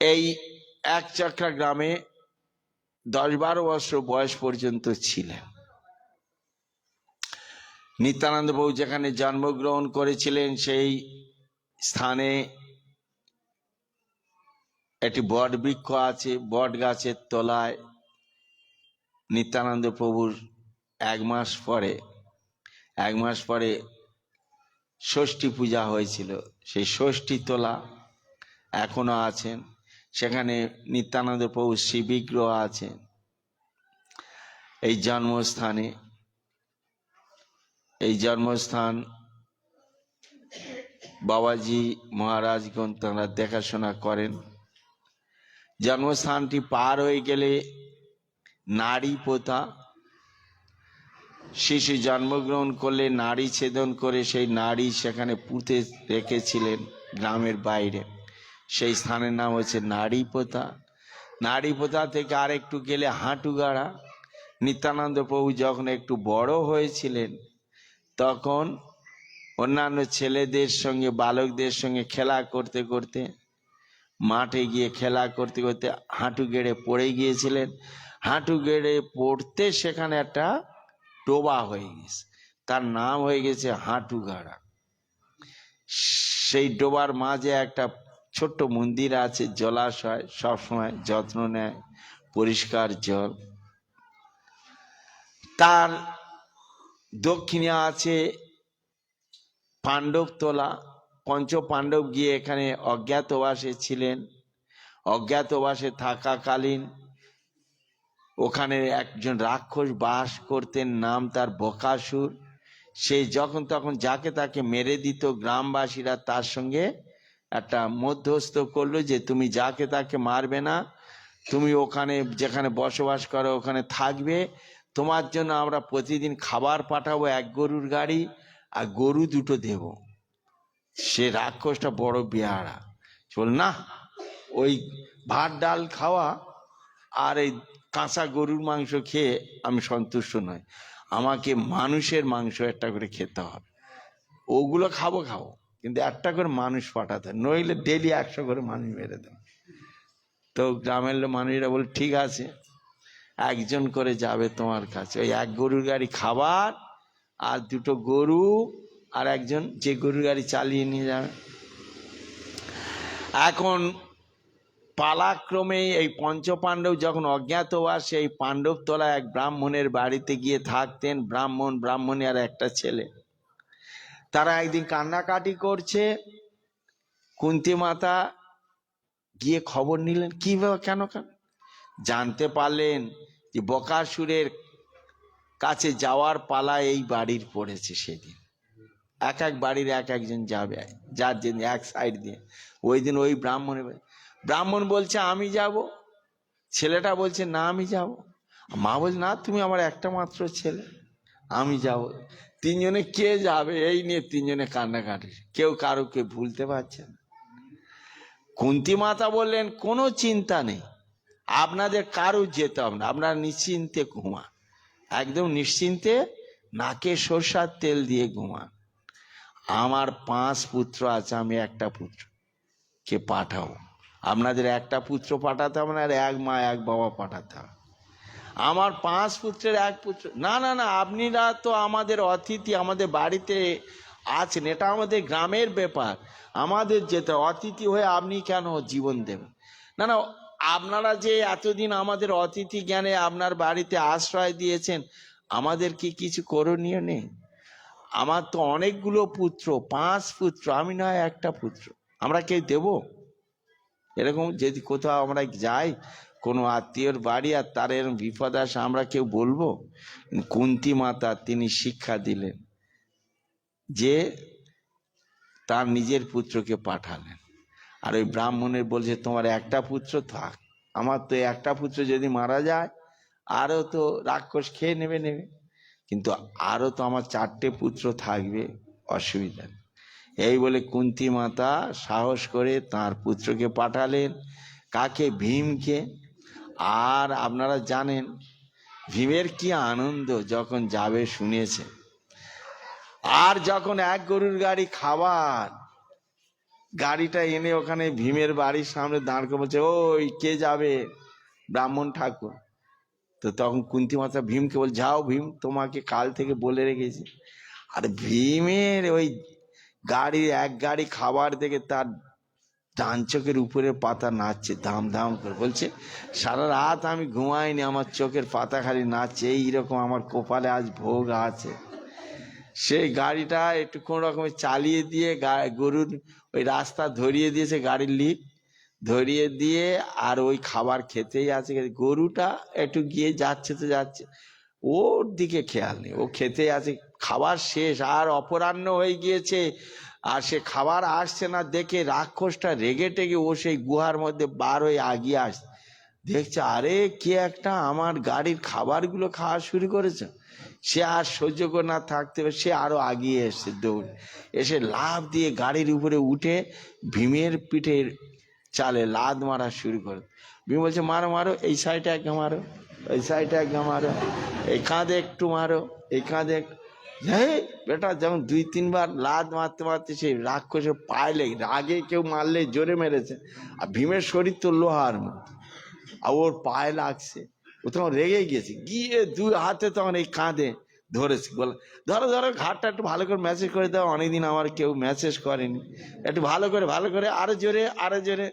Speaker 1: এই একচক্রা গ্রামে 10-12 বছর বয়স পর্যন্ত ছিলেন। নিত্যানন্দ প্রভু যেখানে জন্মগ্রহণ করেছিলেন সেই স্থানে একটি বট বৃক্ষ আছে। বট গাছের তলায় নিত্যানন্দ প্রভুর 1 মাস পরে ষষ্ঠী পূজা হয়েছিল। সেই ষষ্ঠী তোলা এখনো আছেন। সেখানে নিত্যানন্দ প্রভু শ্রীবিগ্রহ আছেন। এই জন্মস্থান বাবাজি মহারাজগণ তারা দেখাশোনা করেন। জন্মস্থানটি পার হয়ে গেলে নারী প্রথা, শিশু জন্মগ্রহণ করলে নারী ছেদন করে সেই নারী সেখানে পুঁতে রেখেছিলেন গ্রামের বাইরে, সেই স্থানের নাম হচ্ছে নারী প্রথা। নারী প্রথা থেকে আরেকটু গেলে হাঁটুগাড়া। নিত্যানন্দ প্রভু যখন একটু বড় হয়েছিলেন তখন অন্যান্য ছেলেদের সঙ্গে বালকদের সঙ্গে খেলা করতে করতে মাঠে গিয়ে খেলা করতে করতে হাঁটু গেড়ে পড়ে গিয়েছিলেন। হাঁটু গেড়ে পড়তে সেখানে একটা ডোবা হয়ে গেছে, তার নাম হয়ে গেছে হাঁটুগাড়া। সেই ডোবার মাঝে একটা ছোট্ট মন্দির আছে, জলাশয়, সবসময় যত্ন নেয়, পরিষ্কার জল। তার দক্ষিণে আছে পাণ্ডবতলা। পঞ্চ পাণ্ডব গিয়ে এখানে অজ্ঞাতবাসে ছিলেন। অজ্ঞাতবাসে থাকাকালীন ওখানে একজন রাক্ষস বাস করতেন, নাম তার বকাসুর। সে যখন তখন যাকে তাকে মেরে দিত। গ্রামবাসীরা তার সঙ্গে একটা মধ্যস্থ করলো যে তুমি যাকে তাকে মারবে না, তুমি ওখানে যেখানে বসবাস করো ওখানে থাকবে, তোমার জন্য আমরা প্রতিদিন খাবার পাঠাবো, এক গরুর গাড়ি, আর গরু দুটো দেব। সে রাক্ষসটা বড় বেয়াড়া, বল না, ওই ভাত ডাল খাওয়া আর এই কাঁচা গরুর মাংস খেয়ে আমি সন্তুষ্ট নই, আমাকে মানুষের মাংস একটা করে খেতে হবে। ওগুলো খাবো কিন্তু একটা করে মানুষ পাঠাতে, নইলে ডেলি 100 করে মানুষ মেরে দেন। তো গ্রামের মানুষরা বলে ঠিক আছে, একজন করে যাবে তোমার কাছে, ওই এক গরুর গাড়ি খাবার আর দুটো গরু, আর একজন যে গরুর গাড়ি চালিয়ে নিয়ে যাবে। এখন পালাক্রমে এই পঞ্চপাণ্ডব যখন অজ্ঞাতবাসে এই পাণ্ডবতলা এক ব্রাহ্মণের বাড়িতে গিয়ে থাকতেন, ব্রাহ্মণী আর একটা ছেলে। তারা একদিন কান্নাকাটি করছে। কুন্তী মাতা গিয়ে খবর নিলেন, কি কেন জানতে পারলেন যে বকাসুরের কাছে যাওয়ার পালা এই বাড়ির পড়েছে। সেদিন এক এক বাড়ির এক একজন যাবে, যার যেদিন এক সাইড দিয়ে, ওই দিন ওই ব্রাহ্মণ বলছে আমি যাব, ছেলেটা বলছে না আমি যাব, মা বলছে না তুমি আমার একটা মাত্র ছেলে, আমি যাব। তিনজনে কে যাবে এই নিয়ে তিনজনে কান্নাকাটি, কেউ কারোকে ভুলতে পারছে না। কুন্তী মাতা বললেন কোনো চিন্তা নেই, আপনাদের কারো যেতে হবে না, আপনারা নিশ্চিন্তে ঘুমান, একদম নিশ্চিন্তে নাকে সরষার তেল দিয়ে ঘুমান। আমার 5 পুত্র আছে, আমি একটা পুত্রকে পাঠাবো, আপনাদের একটা পুত্র পাঠাতে হবে না, আর এক মা এক বাবা পাঠাতে হবে। আমার 5 পুত্রের এক পুত্র, না না না, আপনারা তো আমাদের অতিথি, আমাদের বাড়িতে আছেন, এটা আমাদের গ্রামের ব্যাপার, আমাদের যেতে, অতিথি হয়ে আপনি কেন জীবন দেবেন? না না, আপনারা যে এতদিন আমাদের অতিথি জ্ঞানে আপনার বাড়িতে আশ্রয় দিয়েছেন, আমাদের কি কিছু করণীয় নেই? আমার তো অনেকগুলো পুত্র, 5 পুত্র, আমি নয় একটা পুত্র, আমরা কেউ দেব? এরকম যদি কোথাও আমরা যাই কোনো আত্মীয়র বাড়ি আর তার এরকম বিপদ আসে, আমরা কেউ বলবো? কুন্তী মাতা তিনি শিক্ষা দিলেন যে তার নিজের পুত্রকে পাঠালেন। আর ওই ব্রাহ্মণের বলছে তোমার একটা পুত্র থাক, আমার তো একটা পুত্র যদি মারা যায় আরো তো রাক্ষস খেয়ে নেবে, কিন্তু আরো তো আমার 4টে পুত্র থাকবে, অসুবিধা নেই। এই বলে কুন্তী মাতা সাহস করে তার পুত্রকে পাঠালেন। কাকে? ভীমকে। আর আপনারা জানেন ভীমের কি আনন্দ যখন যাবে শুনেছে। আর যখন এক গরুর গাড়ি খাবার গাড়িটা এনে ওখানে ভীমের বাড়ির সামনে দাঁড় করে বলছে ওই কে যাবে? ব্রাহ্মণ ঠাকুর। তো তখন কুন্তী মাতা ভীমকে বল, যাও ভীম, তোমাকে কাল থেকে বলে রেখেছি। আর ভীমের ওই এক গাড়ি খাবার দেখে তার ডান চোখের উপরে পাতা নাচছে ধাম ধাম করে, বলছে সারা রাত আমি ঘুমাইনি, আমার চোখের পাতা খালি নাচছে, এইরকম আমার কপালে আজ ভোগ আছে। সেই গাড়িটা একটু কোন রকমের চালিয়ে দিয়ে গরুর ওই রাস্তা ধরিয়ে দিয়েছে, গাড়ির লিক ধরিয়ে দিয়ে, আর ওই খাবার খেতেই আছে। গরুটা একটু গিয়ে যাচ্ছে তো যাচ্ছে, ওর দিকে খেয়াল নেই, ও খেতে আছে। খাবার শেষ, আর অপরাহ্ন হয়ে গিয়েছে, আর সে খাবার আসছে না দেখে রাক্ষসটা রেগে টেগে ও সেই গুহার মধ্যে বার হয়ে আগিয়ে আসছে। দেখছে আরে কে একটা আমার গাড়ির খাবারগুলো খাওয়া শুরু করেছে। সে আর সহ্য করে না থাকতে পারে, সে আরো আগিয়ে এসছে দৌড়ে এসে লাফ দিয়ে গাড়ির উপরে উঠে ভীমের পিঠের চালে লাদ মারা শুরু করে। ভীম বলছে মারো মারো, এই সাইডে একটা মারো, ওই সাইডে একটা মারো, এই কাঁধে একটু মারো, এই কাঁধে একটু। হ্যাঁ বেটা যেমন 2-3 বার লাদ মারতে মারতে সেই রাক্ষসের পায়ে লেগে, আগে কেউ মারলে জোরে মেরেছে, আর ভীমের শরীর তো লোহার মতো, আর ওর পায়ে লাগছে। ও তখন রেগে গিয়েছে, গিয়ে 2 হাতে তখন এই কাঁধে ধরেছে, বলে ধরো ধরো ঘাটটা একটু ভালো করে ম্যাসেজ করে দাও, অনেকদিন আমার কেউ ম্যাসেজ করেনি, একটু ভালো করে আরো জোরে আরো জোরে।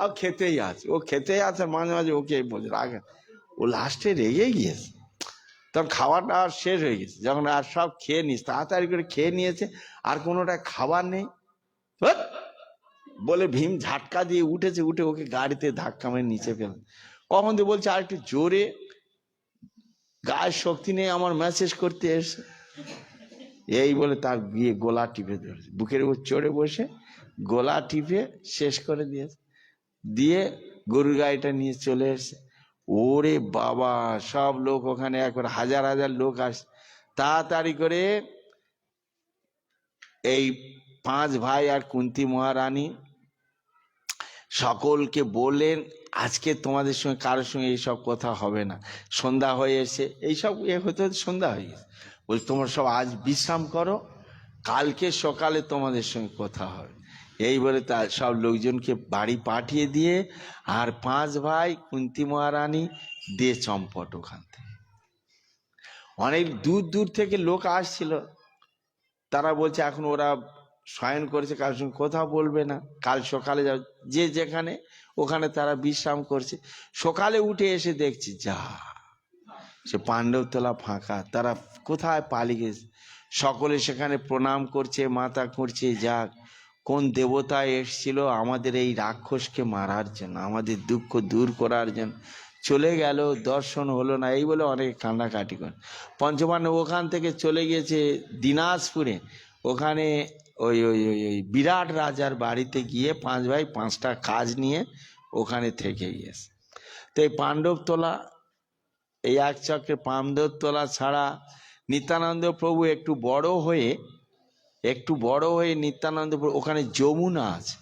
Speaker 1: আর খেতেই আছে, ও খেতেই আছে, মাঝে মাঝে ওকে বলছে রাখে। ও লাস্টে রেগে গিয়েছে, তখন খাওয়াটা আর শেষ হয়ে গেছে, যখন আর সব খেয়ে নিস তাড়াতাড়ি করে খেয়ে নিয়েছে, আর কোনোটা খাবার নেই। হ্যাট! বলে ভীম ঝাটকা দিয়ে উঠেছে, উঠে ওকে গাড়িতে ধাক্কা মেরে নিচে ফেলে। কখন দিয়ে বলছে আর একটু জোরে, গায়ের শক্তি নেই আমার মেসেজ করতে এসে, এই বলে তার গিয়ে গোলা টিপে ধরেছে, বুকের উপর চড়ে বসে গোলা টিপে শেষ করে দিয়েছে। দিয়ে গরুর গাড়িটা নিয়ে চলে এসছে। ওরে বাবা, সব লোক ওখানে একবার হাজার হাজার লোক আসে। তাড়াতাড়ি করে এই 5 ভাই আর কুন্তী মহারানী সকলকে বললেন আজকে তোমাদের সঙ্গে কারোর সঙ্গে এইসব কথা হবে না, সন্ধ্যা হয়ে এসে এইসব হতে হতে সন্ধ্যা হয়ে গেছে। বলছে তোমরা সব আজ বিশ্রাম করো, কালকে সকালে তোমাদের সঙ্গে কথা হবে। এই বলে তার সব লোকজনকে বাড়ি পাঠিয়ে দিয়ে, আর 5 ভাই কুন্তী মহারানী দে চম্পট। ওখান থেকে অনেক দূর দূর থেকে লোক আসছিল, তারা বলছে এখন ওরা শয়ন করেছে, কারোর সঙ্গে কথা বলবে না, কাল সকালে যাও, যে যেখানে ওখানে তারা বিশ্রাম করছে। সকালে উঠে এসে দেখছি যা সে পাণ্ডবতলা ফাঁকা, তারা কোথায় পালিয়ে গেছে। সকলে সেখানে প্রণাম করছে, মাথা করছে, যাক কোন দেবতা এসেছিল আমাদের এই রাক্ষসকে মারার জন্য, আমাদের দুঃখ দূর করার জন্য, চলে গেল, দর্শন হলো না, এই বলে অনেক কান্নাকাটি করে। পঞ্চপাণ্ডব ওখান থেকে চলে গিয়েছে দিনাজপুরে, ওখানে ওই ওই ওই ওই বিরাট রাজার বাড়িতে গিয়ে 5 ভাই 5টা কাজ নিয়ে ওখানে থেকে গিয়েছে। তো এই পাণ্ডবতলা, এই এক চক্রে পাণ্ডবতলা ছাড়া নিত্যানন্দ প্রভু একটু বড় হয়ে নিত্যানন্দ প্রভু ওখানে যমুনা আছে,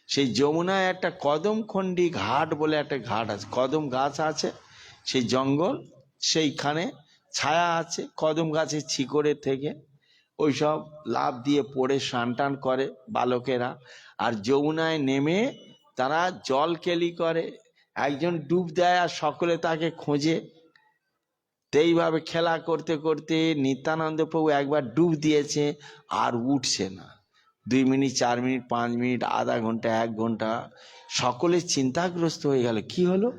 Speaker 1: সেই যমুনায় একটা কদমখণ্ডী ঘাট বলে একটা ঘাট আছে, কদম গাছ আছে সেই জঙ্গল, সেইখানে ছায়া আছে, কদম গাছের শিকড়ের থেকে ওইসব লাফ দিয়ে পড়ে স্নান টান করে বালকেরা, আর যমুনায় নেমে তারা জল কেলি করে, একজন ডুব দেয় আর সকলে তাকে খোঁজে। এইভাবে খেলা করতে করতে নিত্যানন্দ প্রভু একবার ডুব দিয়েছে, আর উঠছে না। 2 মিনিট 4 মিনিট 5 মিনিট, আধা ঘন্টা 1 ঘন্টা, সকলে চিন্তাগ্রস্ত হয়ে গেল, কি হলো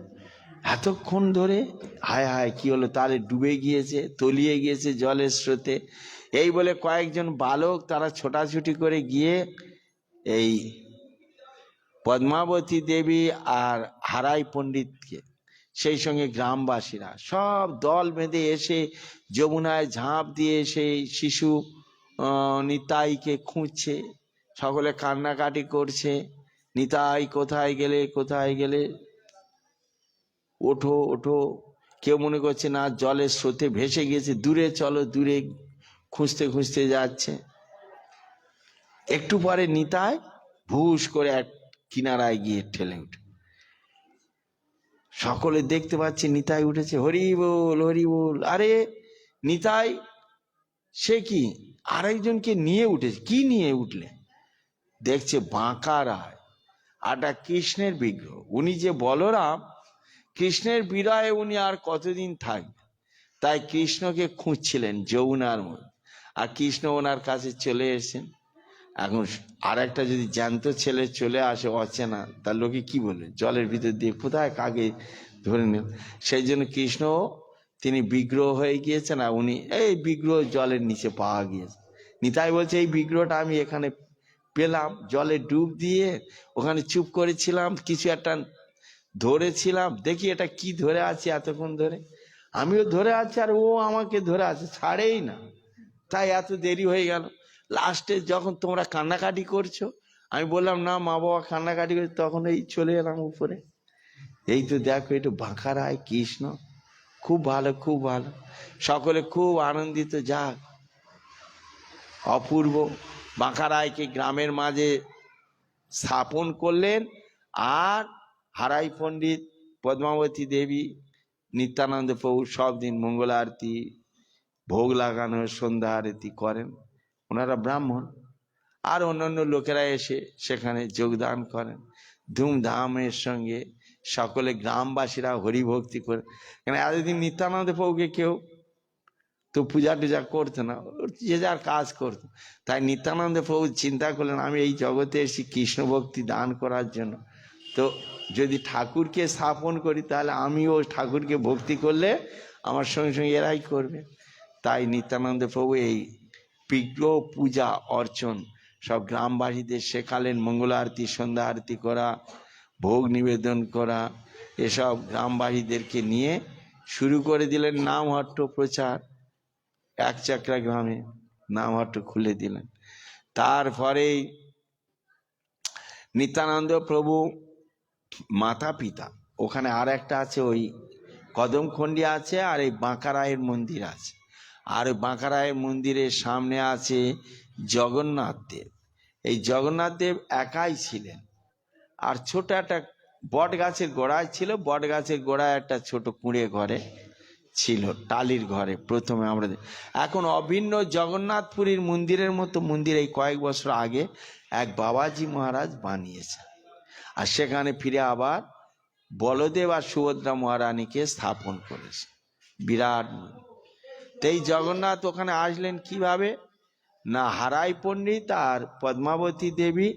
Speaker 1: এতক্ষণ ধরে, হায় হায় কি হলো, তাহলে ডুবে গিয়েছে, তলিয়ে গিয়েছে জলের স্রোতে। এই বলে কয়েকজন বালক তারা ছোটাছুটি করে গিয়ে এই পদ্মাবতী দেবী আর হারাই পণ্ডিতকে, সেই সঙ্গে গ্রামবাসীরা সব দল বেঁধে এসে যমুনায় ঝাঁপ দিয়ে সেই শিশু নিতাইকে খুঁজছে, সকলে কান্নাকাটি করছে, নিতাই কোথায় গেলে কোথায় গেলে, ওঠো ওঠো। কেউ মনে করছে না জলের স্রোতে ভেসে গেছে, দূরে চলো, দূরে খুঁজতে খুঁজতে যাচ্ছে। একটু পরে নিতাই ভুস করে এক কিনারায় গিয়ে ঠেলে উঠে, সকলে দেখতে পাচ্ছে নিতাই উঠেছে, হরি বল হরি বল। আরে নিতাই সে কি আরেকজনকে নিয়ে উঠেছে, কি নিয়ে উঠলে, দেখছে বাঁকা রায় আটা কৃষ্ণের বিগ্রহ, উনি যে বলরাম, কৃষ্ণের বিরহে উনি আর কতদিন থাকবে, তাই কৃষ্ণকে খুঁজছিলেন যমুনার মধ্যে, আর কৃষ্ণ ওনার কাছে চলে এসেছেন। এখন আর একটা যদি জ্যান্ত ছেলে চলে আসে অচেনা, তার লোকে কি বলবে, জলের ভিতর দিয়ে কোথায় কাকে ধরে নিল। সেই জন্য কৃষ্ণ তিনি বিগ্রহ হয়ে গিয়েছেন, আর উনি এই বিগ্রহ জলের নিচে পাওয়া গিয়েছে। নিতাই বলছে এই বিগ্রহটা আমি এখানে পেলাম, জলে ডুব দিয়ে ওখানে চুপ করেছিলাম, কিছু একটা ধরেছিলাম, দেখি এটা কি ধরে আছে এতক্ষণ ধরে, আমিও ধরে আছি আর ও আমাকে ধরে আছে, ছাড়েই না, তাই এত দেরি হয়ে গেল। লাস্টে যখন তোমরা কান্নাকাটি করছো, আমি বললাম না মা বাবা কান্নাকাটি করছে, তখন এই চলে এলাম উপরে। এই তো দেখো একটু বাঁকা রায় কৃষ্ণ, খুব ভালো খুব ভালো, সকলে খুব আনন্দিত। যাক, অপূর্ব। বাঁকা রায়কে গ্রামের মাঝে স্থাপন করলেন। আর হারাই পণ্ডিত, পদ্মাবতী দেবী, নিত্যানন্দ প্রভু সব দিন মঙ্গল আরতি, ভোগ লাগানো, সন্ধ্যা আরতি করেন। ওনারা ব্রাহ্মণ, আর অন্যান্য লোকেরা এসে সেখানে যোগদান করেন ধুমধামের সঙ্গে। সকলে গ্রামবাসীরা হরিভক্তি করে। কেন এতদিন নিত্যানন্দ প্রভুকে কেউ তো পূজা টুজা করতো না, যে যার কাজ করতো। তাই নিত্যানন্দ প্রভু চিন্তা করলেন আমি এই জগতে এসেছি কৃষ্ণ ভক্তি দান করার জন্য, তো যদি ঠাকুরকে স্থাপন করি তাহলে আমিও ঠাকুরকে ভক্তি করলে আমার সঙ্গে সঙ্গে এরাই করবে। তাই নিত্যানন্দ প্রভু এই বিগ্রহ পূজা অর্চন সব গ্রামবাসীদের শেখালেন। মঙ্গল আরতি, সন্ধ্যা আরতি করা, ভোগ নিবেদন করা, এসব গ্রামবাসীদেরকে নিয়ে শুরু করে দিলেন নামহট্ট প্রচার। একচক্রা গ্রামে নামহট্ট খুলে দিলেন। তারপরেই নিত্যানন্দ প্রভু মাতা পিতা, ওখানে আর একটা আছে, ওই কদমখণ্ডী আছে, আর এই বাঁকা রায়ের মন্দির আছে। আর ওই বাঁকা রায়ের মন্দিরের সামনে আছে জগন্নাথ দেব। এই জগন্নাথ দেব একাই ছিলেন, আর ছোট একটা বট গাছের গোড়ায় ছিল। বট গাছের গোড়ায় একটা ছোট কুঁড়ে ঘরে ছিল, টালির ঘরে প্রথমে আমরা। এখন অভিন্ন জগন্নাথপুরীর মন্দিরের মতো মন্দির এই কয়েক বছর আগে এক বাবাজি মহারাজ বানিয়েছে। আর সেখানে ফিরে আবার বলদেব আর সুভদ্রা মহারানীকে স্থাপন করেছে, বিরাট মন্দির। এই জগন্নাথ ওখানে আসলেন কিভাবে না, হারাই পণ্ডিত আর পদ্মাবতী দেবী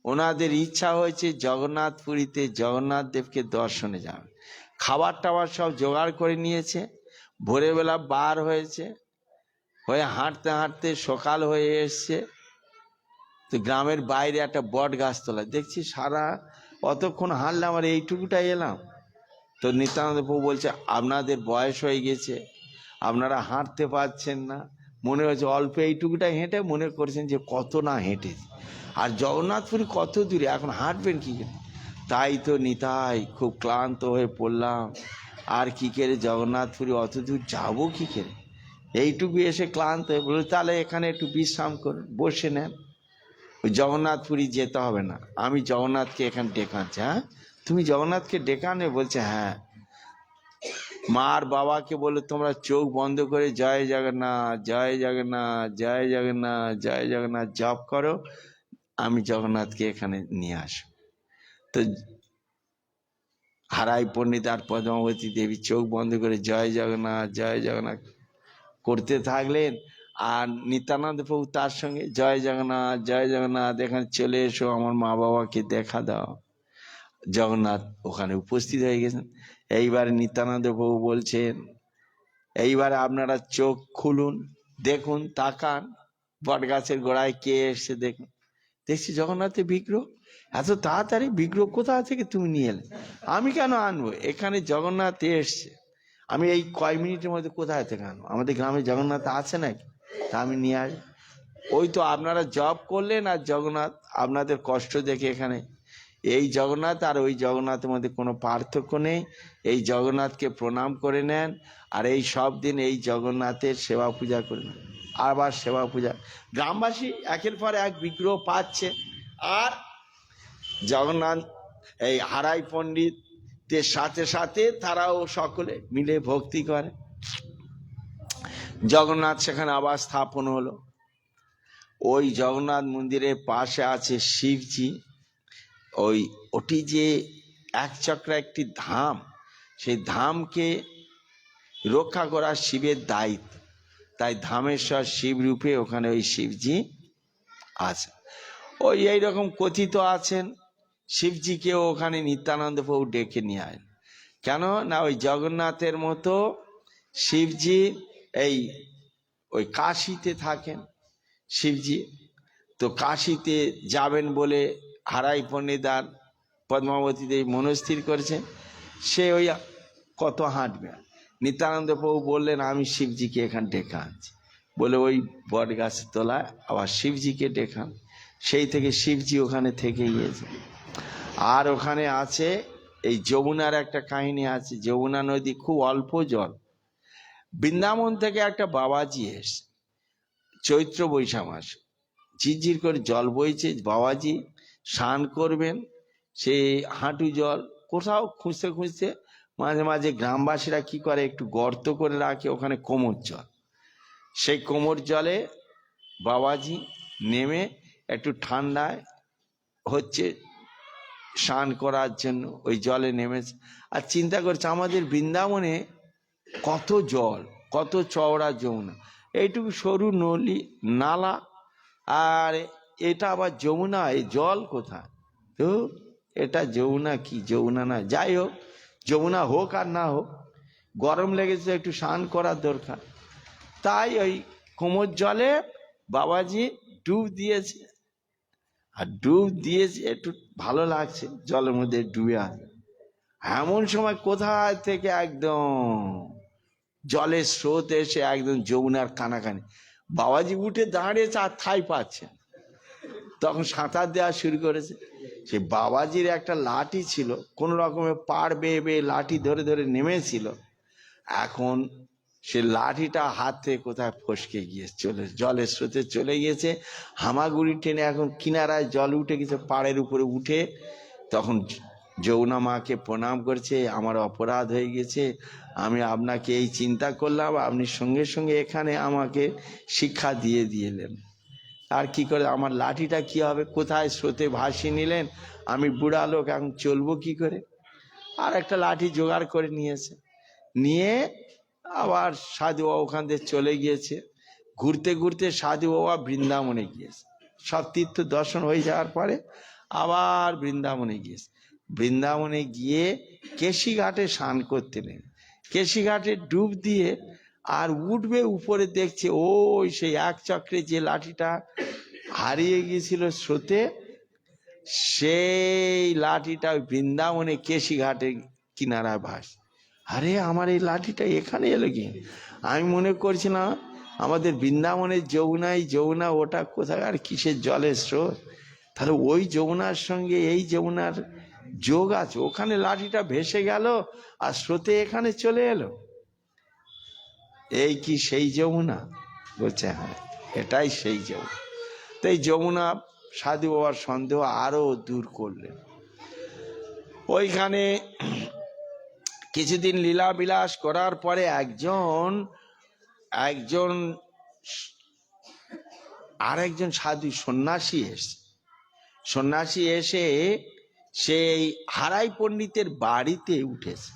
Speaker 1: ওনাদের ইচ্ছা হয়েছে জগন্নাথপুরীতে জগন্নাথ দেবকে দর্শনে যাবে। খাবার টাবার সব জোগাড় করে নিয়েছে। ভোরবেলা বার হয়েছে, হয়ে হাঁটতে হাঁটতে সকাল হয়ে এসছে। তো গ্রামের বাইরে একটা বট গাছ তোলা দেখছি, সারা অতক্ষণ হাঁটলাম আর এইটুকুটাই এলাম। তো নিত্যানন্দ প্রভু বলছে আপনাদের বয়স হয়ে গেছে, আপনারা হাঁটতে পারছেন না, মনে হচ্ছে অল্প এইটুকুটাই হেঁটে মনে করছেন যে কত না হেঁটেছে, আর জগন্নাথপুরী কত দূরে, এখন হাঁটবেন কী করে? তাই তো নিতাই খুব ক্লান্ত হয়ে পড়লাম, আর কী করে জগন্নাথপুরী অত দূর যাবো কী করে, এইটুকু এসে ক্লান্ত হয়ে বলল তাহলে এখানে একটু বিশ্রাম করুন, বসে নেন, ওই জগন্নাথপুরী যেতে হবে না, আমি জগন্নাথকে এখানে ডেকে আনছি। হ্যাঁ, তুমি জগন্নাথকে ডেকে আনে? বলছে হ্যাঁ। মা আর বাবাকে বলে তোমরা চোখ বন্ধ করে জয় জগন্নাথ জয় জগন্নাথ জয় জগন্নাথ জয় জগন্নাথ জপ করো, আমি জগন্নাথকে এখানে নিয়ে আসবো। তো হারাই পণ্ডিত আর পদ্মাবতী দেবী চোখ বন্ধ করে জয় জগন্নাথ করতে থাকলেন। আর নিত্যানন্দ প্রভু তার সঙ্গে জয় জগন্নাথ এখানে চলে এসো, আমার মা বাবাকে দেখা দাও। জগন্নাথ ওখানে উপস্থিত হয়ে গেছেন। এইবারে নিত্যানন্দ প্রভু বলছেন এইবারে আপনারা চোখ খুলুন, দেখুন, তাকান, বট গাছের গোড়ায় কে এসছে দেখুন। দেখছি জগন্নাথের বিগ্রহ। এত তাড়াতাড়ি বিগ্রহ কোথা থেকে তুমি নিয়ে এলে? আমি কেন আনবো, এখানে জগন্নাথ এসছে, আমি এই কয়েক মিনিটের মধ্যে কোথায় থেকে আনবো? আমাদের গ্রামে জগন্নাথ আছে নাকি, তা আমি নিয়ে আসি। ওই তো আপনারা জব করলেন আর জগন্নাথ আপনাদের কষ্ট দেখে এখানে। এই জগন্নাথ আর ওই জগন্নাথের মধ্যে কোনো পার্থক্য নেই। এই জগন্নাথকে প্রণাম করে নেন, আর এই সব দিন এই জগন্নাথের সেবা পূজা করে নেন। আবার সেবা পূজা, গ্রামবাসী একের পর এক বিগ্রহ পাচ্ছে, আর জগন্নাথ এই হারাই পণ্ডিতের সাথে সাথে তারাও সকলে মিলে ভক্তি করে। জগন্নাথ সেখানে আবার স্থাপন হলো। ওই জগন্নাথ মন্দিরের পাশে আছে শিবজি। ওটি যে একচক্রা একটি ধাম, সেই ধামকে রক্ষা করা শিবের দায়িত্ব। তাই ধামেশ্বর শিব রূপে ওখানে ওই শিবজি আছে। ওই এইরকম কথিত আছেন শিবজিকেও ওখানে নিত্যানন্দ প্রভু ডেকে নিয়ে আয়। কেন না, ওই জগন্নাথের মতো শিবজি ওই কাশীতে থাকেন শিবজি। তো কাশীতে যাবেন বলে হারাই পণ্ডিতার পদ্মাবতী দেবী মনস্থির করেছেন। সে ওই কত হাঁটবে, নিত্যানন্দ প্রভু বললেন আমি শিবজিকে এখানে ডেকে আনছি। বলে ওই বট গাছের তলায় আবার শিবজিকে দেখান। সেই থেকে শিবজি ওখানে থেকে গিয়েছে। আর ওখানে আছে এই যমুনার একটা কাহিনী আছে। যমুনা নদী খুব অল্প জল। বৃন্দাবন থেকে একটা বাবাজি এসে চৈত্র বৈশাখ মাস ঝিরঝির করে জল বইছে, বাবাজি স্নান করবেন, সেই হাঁটু জল কোথাও খুঁজতে খুঁজতে মাঝে মাঝে গ্রামবাসীরা কি করে, একটু গর্ত করে রাখে ওখানে কোমর জল। সেই কোমর জলে বাবাজি নেমে একটু ঠান্ডায় হচ্ছে স্নান করার জন্য ওই জলে নেমেছে। আর চিন্তা করছে আমাদের বৃন্দাবনে কত জল, কত চওড়া যমুনা, এইটুকু সরু নলি নালা, আর এটা আবার যমুনা, এই জল কোথায়? তো এটা যমুনা কি যমুনা না, যাই হোক, যমুনা হোক আর না হোক, গরম লেগেছে একটু স্নান করার দরকার। তাই ওই কোমর জলে বাবাজি ডুব দিয়েছে। আর ডুব দিয়েছে, একটু ভালো লাগছে জলের মধ্যে ডুবে আছে। এমন সময় কোথায় থেকে একদম জলের স্রোত এসে একদম যমুনার কানাকানি। বাবাজি উঠে দাঁড়িয়েছে আর ঠাঁই পাচ্ছে। তখন সাঁতার দেওয়া শুরু করেছে। সে বাবাজির একটা লাঠি ছিল, কোন রকমে পাড় বেয়ে বেয়ে লাঠি ধরে ধরে নেমেছিল। এখন সে লাঠিটা হাত থেকে কোথায় ফসকে গিয়ে জলের স্রোতে চলে গিয়েছে। হামাগুড়ি টেনে এখন কিনারায় জল উঠে গেছে, পাড়ের উপরে উঠে তখন যমুনা মাকে প্রণাম করছে, আমার অপরাধ হয়ে গেছে, আমি আপনাকে এই চিন্তা করলাম, আপনি সঙ্গে সঙ্গে এখানে আমাকে শিক্ষা দিয়ে দিলেন। আর কি করে আমার লাঠিটা কি হবে, কোথায় স্রোতে ভাসিয়ে নিলেন, আমি বুড়া লোক এখন চলবো কি করে। আর একটা লাঠি জোগাড় করে নিয়েছে, নিয়ে আবার সাধু বাবা ওখান থেকে চলে গিয়েছে। ঘুরতে ঘুরতে সাধু বাবা বৃন্দাবনে গিয়েছে। সব তীর্থ দর্শন হয়ে যাওয়ার পরে আবার বৃন্দাবনে গিয়েছে। বৃন্দাবনে গিয়ে কেশি ঘাটে স্নান করতে নেই, কেশি ঘাটে ডুব দিয়ে আর উঠবে উপরে, দেখছে ওই সেই এক চক্রে যে লাঠিটা হারিয়ে গিয়েছিল স্রোতে, সেই লাঠিটা বৃন্দাবনে কেশি ঘাটে কিনারায় ভাস। আরে আমার এই লাঠিটা এখানে এলো কি? আমি মনে করছিলাম আমাদের বৃন্দাবনের যমুনা ওটা কোথাকার কিসের জলের স্রোত, তাহলে ওই যমুনার সঙ্গে এই যমুনার যোগ আছে, ওখানে লাঠিটা ভেসে গেল আর স্রোতে এখানে চলে এলো। এই কি সেই যমুনা? বলছে হ্যাঁ, এটাই সেই যমুনা। তো এই যমুনা সাধু বাবার সন্দেহ আরো দূর করলেন। ওইখানে কিছুদিন লীলা বিলাস করার পরে আরেকজন সাধু সন্ন্যাসী এসে সেই হারাই পণ্ডিতের বাড়িতে উঠেছে।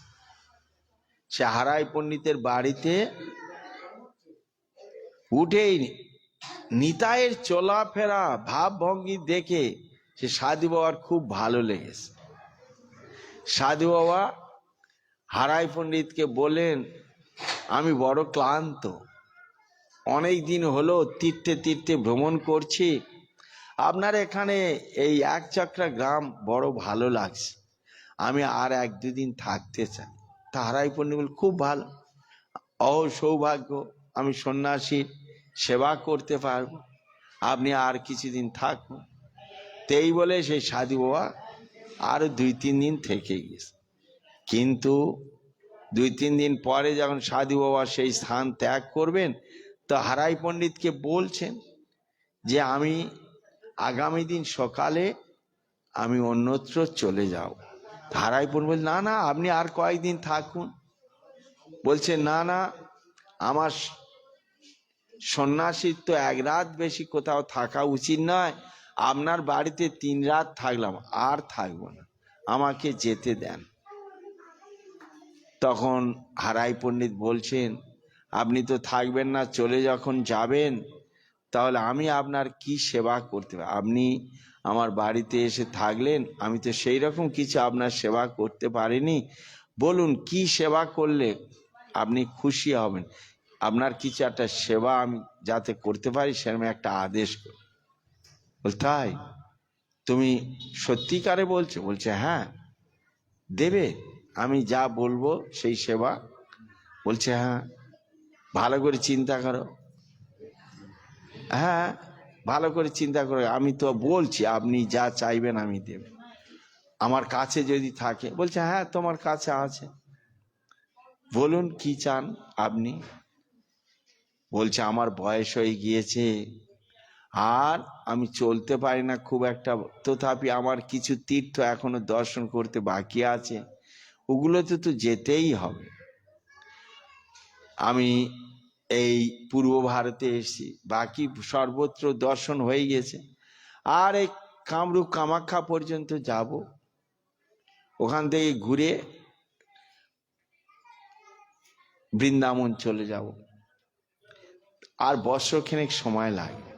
Speaker 1: সে হারাই পণ্ডিতের বাড়িতে উঠেই নিতাইয়ের চলাফেরা ভাবভঙ্গি দেখে সে সাধু বাবার খুব ভালো লেগেছে। সাধু বাবা হারাই পণ্ডিতকে বলেন, আমি বড় ক্লান্ত, অনেক দিন হলো তীর্থে তীর্থে ভ্রমণ করছি, আপনার এখানে এই এক চক্রা গ্রাম বড় ভালো লাগছে, আমি আর এক দুদিন থাকতে চাই। তা হারাই পণ্ডিত বল, খুব ভালো, সৌভাগ্য, আমি সন্ন্যাসীর সেবা করতে পারবো, আপনি আর কিছুদিন থাকুন। তেই বলে সেই সাধু বাবা আরো 2-3 দিন থেকে গেছে। কিন্তু 2-3 দিন পরে যখন সাধু বাবা সেই স্থান ত্যাগ করবেন, তো হারাই পণ্ডিতকে বলছেন যে আমি আগামী দিন সকালে আমি অন্যত্র চলে যাব। হারাই পণ্ডিত বলছে, না না, আপনি আর কয়েকদিন থাকুন। বলছে না না, আমার সন্ন্যাসীর তো 1 রাত বেশি কোথাও থাকা উচিত নয়, আপনার বাড়িতে 3 রাত থাকলাম, আর থাকবো না, আমাকে যেতে দেন। তখন হারাই পণ্ডিত বলছেন, আপনি তো থাকবেন না, চলে যখন যাবেন, তাহলে আমি আপনার কি সেবা করতে পারি? আপনি আমার বাড়িতে এসে থাকলেন, আমি তো সেই রকম কিছু আপনার সেবা করতে পারিনি, বলুন কি সেবা করলে আপনি খুশি হবেন, আপনার কিছু একটা সেবা আমি যাতে করতে পারি সেরকম একটা আদেশ করুন। বল, তাই তুমি সত্যিকারে বলছো? বলছে হ্যাঁ, দেবে, আমি যা বলবো সেই সেবা। বলছে হ্যাঁ, ভালো করে চিন্তা করো, হ্যাঁ, ভালো করে চিন্তা করে, আমি তো বলছি আপনি যা চাইবেন আমি দেব, আমার কাছে যদি থাকে। বলছে হ্যাঁ তোমার কাছে আছে, বলুন কি চান আপনি। বলছে আমার বয়স হয়ে গিয়েছে, আর আমি চলতে পারি না খুব একটা, তথাপি আমার কিছু তীর্থ এখনো দর্শন করতে বাকি আছে, ওগুলোতে তো যেতেই হবে। আমি এই পূর্ব ভারতে এসেছি, বাকি সর্বত্র দর্শন হয়ে গেছে, আর এই কামরূপ কামাখ্যা পর্যন্ত যাব, ওখান থেকে ঘুরে বৃন্দাবন চলে যাব, আর বৎসরখানেক সময় লাগবে।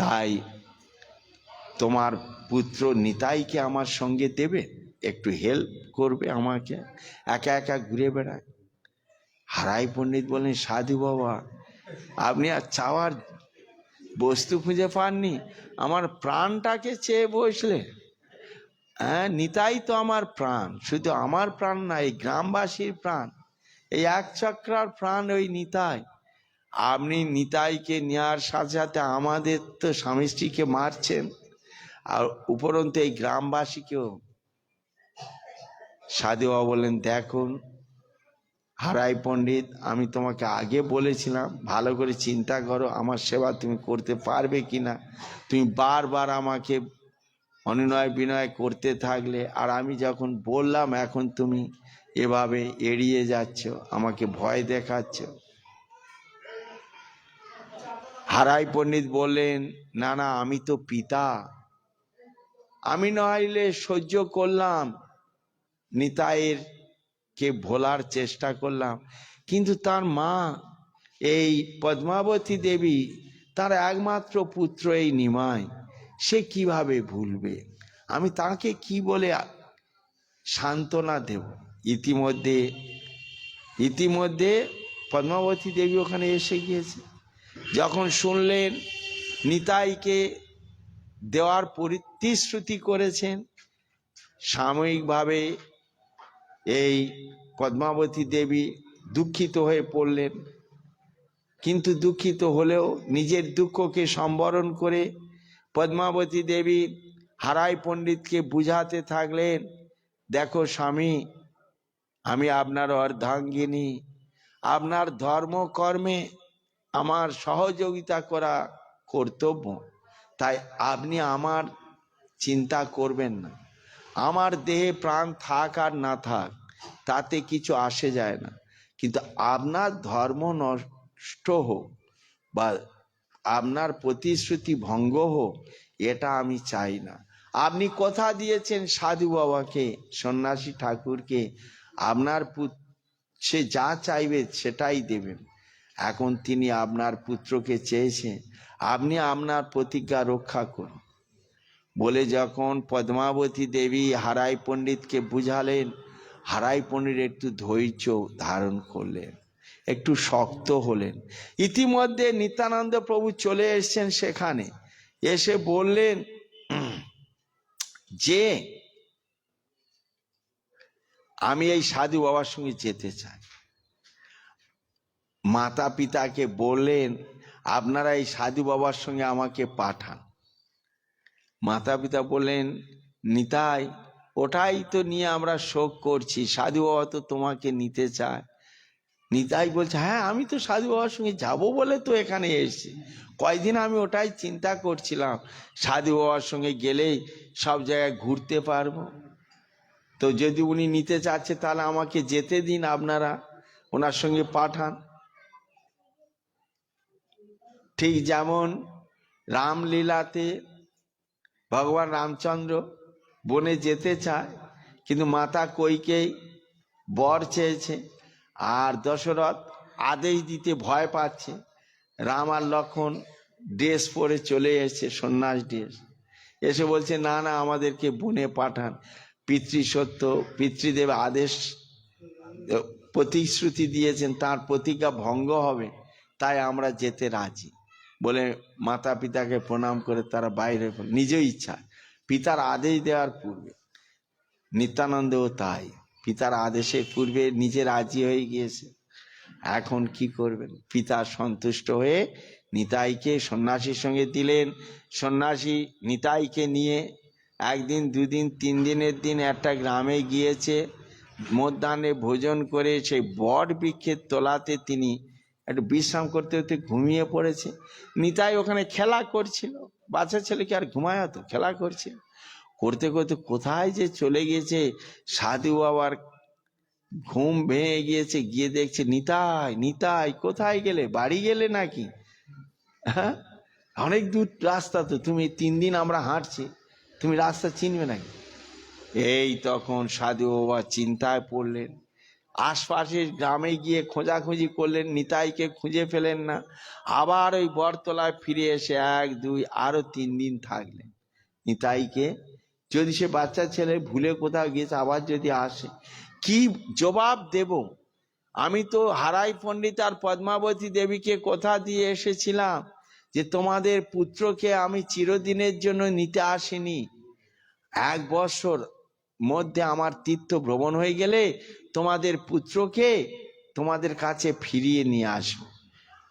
Speaker 1: তাই তোমার পুত্র নিতাইকে আমার সঙ্গে দেবে, একটু হেল্প করবে আমাকে, একা একা ঘুরে বেড়ায়। হারাই পণ্ডিত বলেন সাধু বাবা, আপনি আর চাওয়ার বস্তু খুঁজে পাননি, আমার প্রাণটাকে চেয়ে বসলে। হ্যাঁ, নিতাই তো আমার প্রাণ, শুধু আমার প্রাণ না, এই গ্রামবাসীর প্রাণ, এই এক চক্রার প্রাণ ওই নিতাই। আপনি নিতাইকে নেওয়ার সাথে সাথে আমাদের তো স্বামী স্ত্রীকে মারছেন, আর উপরন্তু এই গ্রামবাসীকেও। সাধু বাবা বললেন দেখুন হারাই পণ্ডিত, আমি তোমাকে আগে বলেছিলাম ভালো করে চিন্তা করো, আমার সেবা তুমি করতে পারবে কিনা। তুমি বারবার আমাকে অনুনয় বিনয় করতে থাকলে, আর আমি যখন বললাম এখন তুমি এভাবে এড়িয়ে যাচ্ছ, আমাকে ভয় দেখাচ্ছ। হারাই পণ্ডিত বললেন না না, আমি তো পিতা, আমি নইলে সহ্য করলাম, নিতাইয়ের কে ভোলার চেষ্টা করলাম, কিন্তু তার মা এই পদ্মাবতী দেবী, তার একমাত্র পুত্র এই নিমাই, সে কিভাবে ভুলবে, আমি তাকে কি বলে সান্ত্বনা দেব। ইতিমধ্যে পদ্মাবতী দেবী ওখানে এসে গিয়েছে। যখন শুনলেন নিতাইকে দেওয়ার প্রতিশ্রুতি করেছেন, সাময়িকভাবে এই পদ্মাবতী দেবী দুঃখিত হয়ে পড়লেন, কিন্তু দুঃখিত হলেও নিজের দুঃখকে সম্বরণ করে পদ্মাবতী দেবী হারাই পণ্ডিতকে বুঝাতে থাকলেন, দেখো স্বামী, আমি আপনার অর্ধাঙ্গিনী, আপনার ধর্মকর্মে আমার সহযোগিতা করা কর্তব্য, তাই আপনি আমার চিন্তা করবেন না, আমার দেহে প্রাণ থাক আর না থাক তাতে কিছু আসে যায় না, কিন্তু আপনার ধর্ম নষ্ট হোক বা আপনার প্রতিশ্রুতি ভঙ্গ হোক, এটা আমি চাই না। আপনি কথা দিয়েছেন সাধু বাবাকে, সন্ন্যাসী ঠাকুরকে, আপনার সে যা চাইবে সেটাই দেবেন। এখন তিনি আপনার পুত্রকে চেয়েছেন, আপনি আপনার প্রতিজ্ঞা রক্ষা করুন। বলে যখন পদ্মাবতী দেবী হারাই পণ্ডিতকে বুঝালেন, হারাই পণ্ডিত একটু ধৈর্য ধারণ করলেন, একটু শক্ত হলেন। ইতিমধ্যে নিত্যানন্দ প্রভু চলে এসেছেন সেখানে, এসে বললেন যে আমি এই সাধু বাবার সঙ্গে যেতে চাই। মাতা পিতাকে বললেন আপনারা এই সাধু বাবার সঙ্গে আমাকে পাঠান। মাতা পিতা বললেন নিতাই, ওটাই তো নিয়ে আমরা শোক করছি, সাধু বাবা তো তোমাকে নিতে চায়। নিতাই বলছে হ্যাঁ, আমি তো সাধু বাবার সঙ্গে যাব বলে তো এখানে এসেছি, কয়দিন আমি ওটাই চিন্তা করছিলাম, সাধু বাবার সঙ্গে গেলেই সব জায়গায় ঘুরতে পারবো, তো যদি উনি নিতে চাচ্ছে তাহলে আমাকে যেতে দিন, আপনারা ওনার সঙ্গে পাঠান। ঠিক যেমন রামলীলাতে ভগবান রামচন্দ্র বনে যেতে চায়, কিন্তু মাতা কইকেয়ী বর চেয়েছে, আর দশরথ আদেশ দিতে ভয় পাচ্ছে। রাম আর লক্ষ্মণ ড্রেস পরে চলে এসেছে, সন্ন্যাস ড্রেস, এসে বলছে না না আমাদেরকে বনে পাঠান, পিতৃসত্য পিতৃদেব আদেশ প্রতিশ্রুতি দিয়েছেন, তার প্রতিজ্ঞা ভঙ্গ হবে, তাই আমরা যেতে রাজি। বলে মাতা পিতাকে প্রণাম করে তারা বাইরে, নিজ ইচ্ছা পিতার আদেশ দেওয়ার পূর্বে। নিত্যানন্দও তাই, পিতার আদেশের পূর্বে নিজে রাজি হয়ে গিয়েছে। এখন কি করবেন, পিতা সন্তুষ্ট হয়ে নিতাইকে সন্ন্যাসীর সঙ্গে দিলেন। সন্ন্যাসী নিতাইকে নিয়ে একদিন, দুদিন, 3 দিনের দিন একটা গ্রামে গিয়েছে। মধ্যাহ্নে ভোজন করে সেই বট বৃক্ষের তলাতে তিনি একটু বিশ্রাম করতে করতে ঘুমিয়ে পড়েছে। নিতাই ওখানে খেলা করছিল। বাচ্চা ছেলে কি আর ঘুমায়, হতো খেলা করছে। করতে করতে কোথায় যে চলে গিয়েছে, সাধু বাবার ঘুম ভেঙে গিয়েছে। গিয়ে দেখছে, নিতাই, নিতাই কোথায় গেলে? বাড়ি গেলে নাকি? হ্যাঁ, অনেক দূর রাস্তা তো, তুমি 3 দিন আমরা হাঁটছি, তুমি রাস্তা চিনবে নাকি? এই তখন সাধু বাবা চিন্তায় পড়লেন। আশপাশের গ্রামে গিয়ে খোঁজাখুঁজি করলেন, নিতাইকে খুঁজে পেলেন না। আবার ওই বটতলায় ফিরে এসে 1, 2 আরো 3 দিন থাকলেন। নিতাইকে, যদি সে বাচ্চা ছেলে ভুলে কোথাও গিয়েছে, আবার যদি আসে, কি জবাব দেব? আমি তো হারাই পণ্ডিত আর পদ্মাবতী দেবীকে কথা দিয়ে এসেছিলাম যে তোমাদের পুত্রকে আমি চিরদিনের জন্য নিতে আসিনি, 1 বছর মধ্যে আমার তীর্থ ভ্রমণ হয়ে গেলে তোমাদের পুত্রকে তোমাদের কাছে ফিরিয়ে নিয়ে আসবো।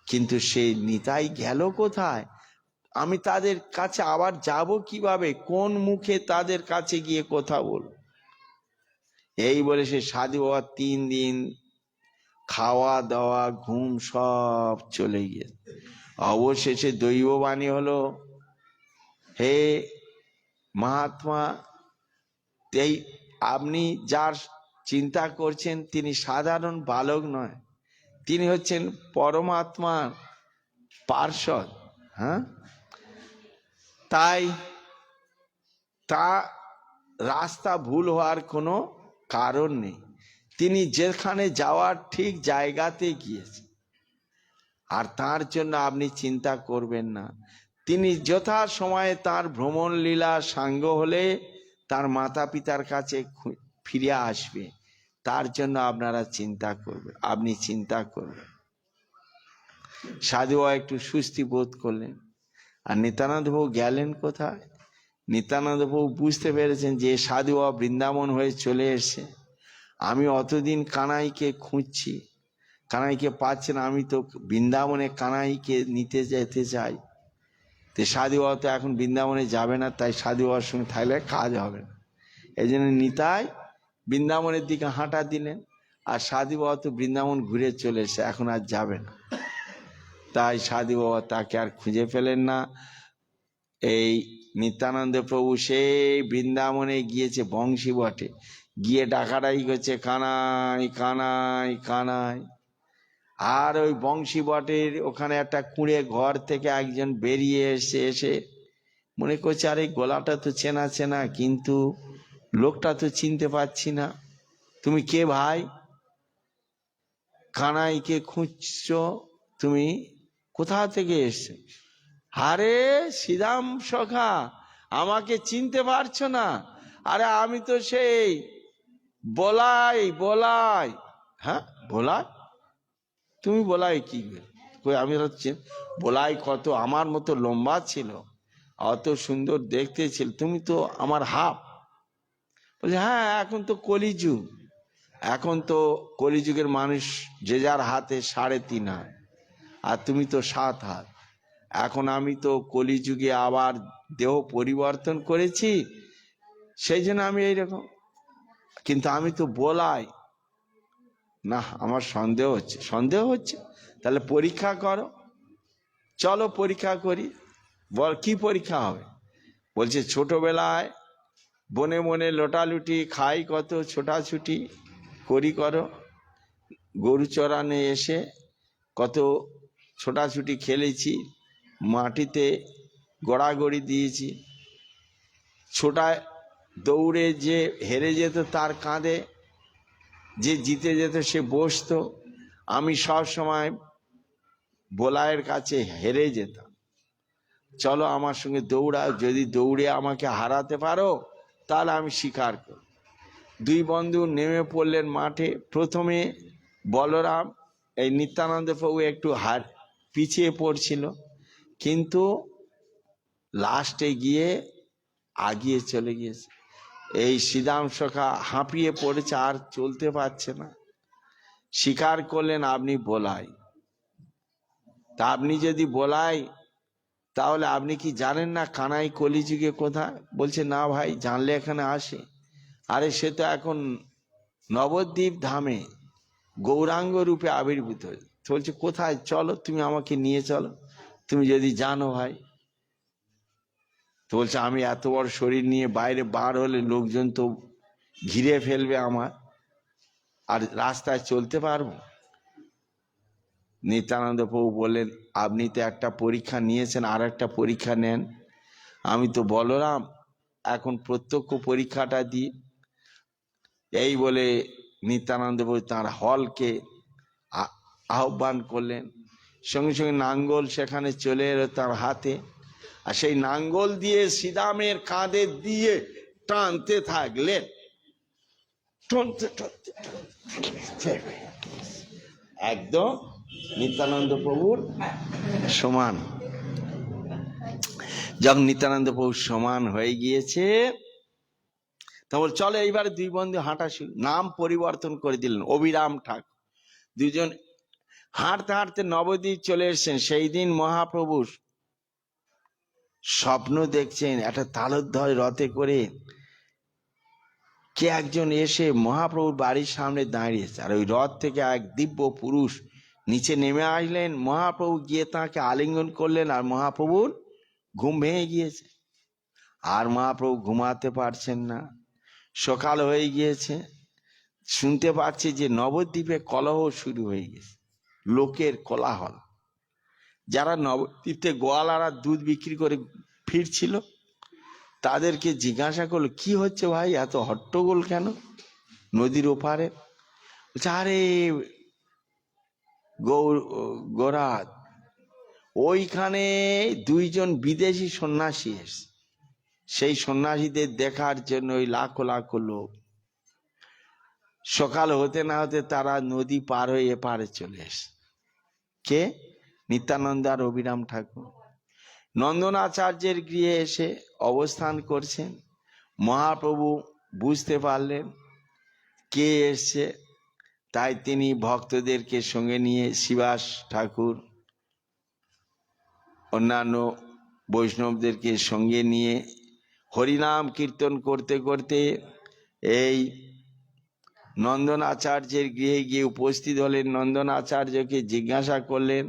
Speaker 1: কিন্তু সেই নিতাই গেল কোথায়? আমি তাদের কাছে আবার যাব কিভাবে? কোন মুখে তাদের কাছে গিয়ে কথা বলবো? এই বলে সে সাধু বাবা 3 দিন খাওয়া দাওয়া ঘুম সব চলে গিয়ে অবশেষে দৈববাণী হলো, হে মহাত্মা, এই আপনি যার চিন্তা করছেন তিনি সাধারণ বালক নয়, তিনি হচ্ছেন পরমাত্মার পার্ষদ। হ্যাঁ, তাই তা রাস্তা ভুল হওয়ার কোনো কারণ নেই। তিনি যেখানে যাওয়ার ঠিক জায়গাতে গিয়েছেন, আর তার জন্য আপনি চিন্তা করবেন না। তিনি যথা সময়ে তার ভ্রমণ লীলা সাঙ্গ হলে তার মাতা পিতার কাছে ফিরে আসবে, তার জন্য আপনারা চিন্তা করবেন, আপনি চিন্তা করবেন। সাধু একটু সুস্থি বোধ করলেন। আর নিত্যানন্দ বাবু গেলেন কোথায়? নিত্যানন্দ বাবু বুঝতে পেরেছেন যে সাধু বৃন্দাবন হয়ে চলে এসছে। আমি অতদিন কানাইকে খুঁজছি, কানাইকে পাচ্ছি না, আমি তো বৃন্দাবনে কানাইকে নিতে যেতে চাই। তো সাধু বাবা তো এখন বৃন্দাবনে যাবে না, তাই সাধু বাবার সঙ্গে থাকলে কাজ হবে না। এই জন্য নিতাই বৃন্দাবনের দিকে হাঁটা দিলেন। আর সাধু বাবা তো বৃন্দাবন ঘুরে চলে এসে এখন আর যাবে না, তাই সাধু বাবা তাকে আর খুঁজে পেলেন না। এই নিত্যানন্দ প্রভু সেই বৃন্দাবনে গিয়েছে বংশী বটে, গিয়ে ডাকাডাকি করছে, কানাই কানাই কানাই। আর ওই বংশী বটের ওখানে একটা কুঁড়ে ঘর থেকে একজন বেরিয়ে এসে মনে করছে, আরে গলাটা তো চেনা চেনা, কিন্তু লোকটা তো চিনতে পারছি না। তুমি কে ভাই? কানাইকে খুঁজছো? তুমি কোথা থেকে এসছো? আরে শ্রীরাম সখা, আমাকে চিনতে পারছো না? আরে আমি তো সেই বলাই বলাই। হ্যাঁ, বলাই? তুমি বলাই কি? কই আমি হচ্ছে বলাই, কত আমার মতো লম্বা ছিল, অত সুন্দর দেখতে ছিল, তুমি তো আমার হাফ। বলছে, হ্যাঁ এখন তো কলিযুগ, এখন তো কলিযুগের মানুষ যে যার হাতে 3.5 হাত, আর তুমি তো 7 হাত। এখন আমি তো কলিযুগে আবার দেহ পরিবর্তন করেছি, সেই জন্য আমি এইরকম, কিন্তু আমি তো বলাই না। আমার সন্দেহ হচ্ছে। সন্দেহ হচ্ছে? তাহলে পরীক্ষা করো, চলো পরীক্ষা করি। বল কি পরীক্ষা হবে? বলছে, ছোটবেলায় বনে বনে লোটালুটি খাই, কত ছোটাছুটি করি, করো গরু চড়ানে এসে কত ছোটাছুটি খেলেছি, মাটিতে গড়াগড়ি দিয়েছি, ছোটায় দৌড়ে যে হেরে যেত তার কাঁধে যে জিতে যেত সে বসতো, আমি সব সময় বলাইয়ের কাছে হেরে যেতাম। চলো আমার সঙ্গে দৌড়াও, যদি দৌড়ে আমাকে হারাতে পারো তাহলে আমি স্বীকার করব। 2 বন্ধু নেমে পড়লেন মাঠে। প্রথমে বলরাম, এই নিত্যানন্দ প্রভু একটু পিছিয়ে পড়ছিল, কিন্তু লাস্টে গিয়ে আগিয়ে চলে গিয়েছে। এই শ্রীরাম সখা হাঁপিয়ে পড়েছে, আর চলতে পারছে না। স্বীকার করলেন, আপনি বলাই। তা আপনি যদি বলাই তাহলে আপনি কি জানেন না কানাই কলিযুগে কোথায়? বলছে না ভাই, জানলে এখানে আসে। আরে সে তো এখন নবদ্বীপ ধামে গৌরাঙ্গ রূপে আবির্ভূত হয়েছে। বলছে কোথায়? চলো, তুমি আমাকে নিয়ে চলো, তুমি যদি জানো ভাই। তো বলছে আমি এত বড় শরীর নিয়ে বাইরে বার হলে লোকজন তো ঘিরে ফেলবে আমার, আর রাস্তায় চলতে পারবো? নিত্যানন্দ প্রভু বললেন আপনি তো একটা পরীক্ষা নিয়েছেন, আর একটা পরীক্ষা নেন। আমি তো বলরাম, এখন প্রত্যক্ষ পরীক্ষাটা দিই। এই বলে নিত্যানন্দ প্রভু তাঁর হলকে আহ্বান করলেন। সঙ্গে সঙ্গে নাঙ্গল সেখানে চলে এলো তার হাতে, আর সেই নাঙ্গল দিয়ে শ্রীরামের কাঁধে দিয়ে টানতে থাকলেন। একদম নিত্যানন্দ প্রভুর সমান। যখন নিত্যানন্দ প্রভু সমান হয়ে গিয়েছে, তখন চলো এইবারে দুই বন্ধু হাঁটা শুরু। নাম পরিবর্তন করে দিলেন, অবিরাম ঠাকুর। দুজন হাঁটতে হাঁটতে নবদ্বীপ চলে এসছেন। সেই দিন মহাপ্রভু স্বপ্ন দেখছেন, একটা তালধ্বজ রথে করে কে একজন এসে মহাপ্রভুর বাড়ির সামনে দাঁড়িয়েছে, আর ওই রথ থেকে এক দিব্য পুরুষ নিচে নেমে আসলেন। মহাপ্রভু গিয়ে তাকে আলিঙ্গন করলেন, আর মহাপ্রভুর ঘুম ভেঙে গিয়েছে। আর মহাপ্রভু ঘুমাতে পারছেন না। সকাল হয়ে গিয়েছে, শুনতে পাচ্ছি যে নবদ্বীপে কলহ শুরু হয়ে গেছে, লোকের কোলাহল। যারা নবদ্বীপে গোয়ালারা দুধ বিক্রি করে ফিরছিল, তাদেরকে জিজ্ঞাসা করলো কি হচ্ছে ভাই, এত হট্টগোল কেন নদীর ওপারে? বলছে আরে গোরা, ওইখানে দুইজন বিদেশি সন্ন্যাসী এসে, সেই সন্ন্যাসীদের দেখার জন্য ওই লাখো লাখো লোক। সকাল হতে না হতে তারা নদী পার হয়ে এপারে চলে এসে। কে? নিত্যানন্দ আর অবিরাম ঠাকুর নন্দনাচার্যের গৃহে এসে অবস্থান করছেন। মহাপ্রভু বুঝতে পারলেন কে এসছে, তাই তিনি ভক্তদেরকে সঙ্গে নিয়ে শ্রীবাস ঠাকুর অন্যান্য বৈষ্ণবদেরকে সঙ্গে নিয়ে হরিনাম কীর্তন করতে করতে এই নন্দনাচার্যের গৃহে গিয়ে উপস্থিত হলেন। নন্দনাচার্যকে জিজ্ঞাসা করলেন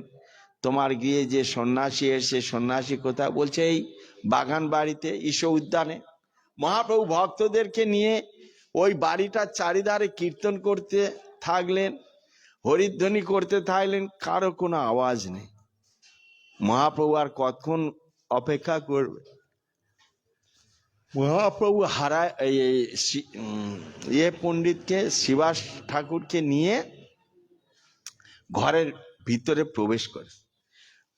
Speaker 1: তোমার গৃহে যে সন্ন্যাসী এসে, সন্ন্যাসী কোথায়? বলছে এই বাগান বাড়িতে, ঈশ উদ্যানে। মহাপ্রভু ভক্তদেরকে নিয়ে ওই বাড়িটার চারিধারে কীর্তন করতে থাকলেন, হরিধ্বনি করতে থাকলেন, কারো কোনো আওয়াজ নেই। মহাপ্রভু আর কতক্ষণ অপেক্ষা করবে? মহাপ্রভু পণ্ডিতকে, শ্রীবাস ঠাকুরকে নিয়ে ঘরের ভিতরে প্রবেশ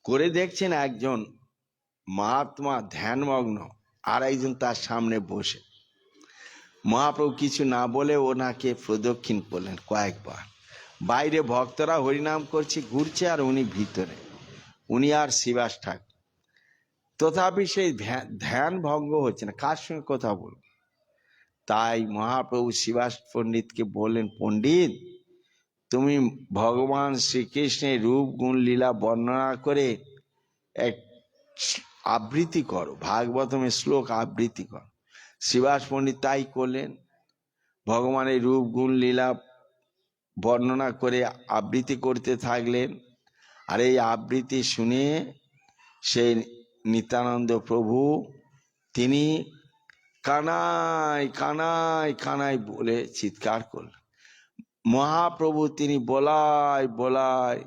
Speaker 1: করে দেখছেন একজন মহাত্মা ধ্যানমগ্ন, আর একজন তার সামনে বসে। মহাপ্রভু কিছু না বলে ওনাকে প্রদক্ষিণ করলেন কয়েকবার। বাইরে ভক্তরা হরিনাম করছে, ঘুরছে, আর উনি ভিতরে, উনি আর শ্রীবাস ঠাকুর। তথাপি সেই ধ্যান ভঙ্গ হচ্ছে না, কার সঙ্গে কথা বলব? তাই মহাপ্রভু শ্রীবাস পণ্ডিতকে বললেন, পণ্ডিত তুমি ভগবান শ্রীকৃষ্ণের রূপ গুণ লীলা বর্ণনা করে এক আবৃত্তি করো, ভাগবতমের শ্লোক আবৃত্তি করো। শ্রীবাস পণ্ডিত তাই করলেন, ভগবানের রূপ গুণ লীলা বর্ণনা করে আবৃত্তি করতে থাকলেন। আর এই আবৃত্তি শুনে সেই নিত্যানন্দ প্রভু তিনি কানাই কানাই কানাই বলে চিৎকার করলেন। মহাপ্রভু তিনি বলাই বলাই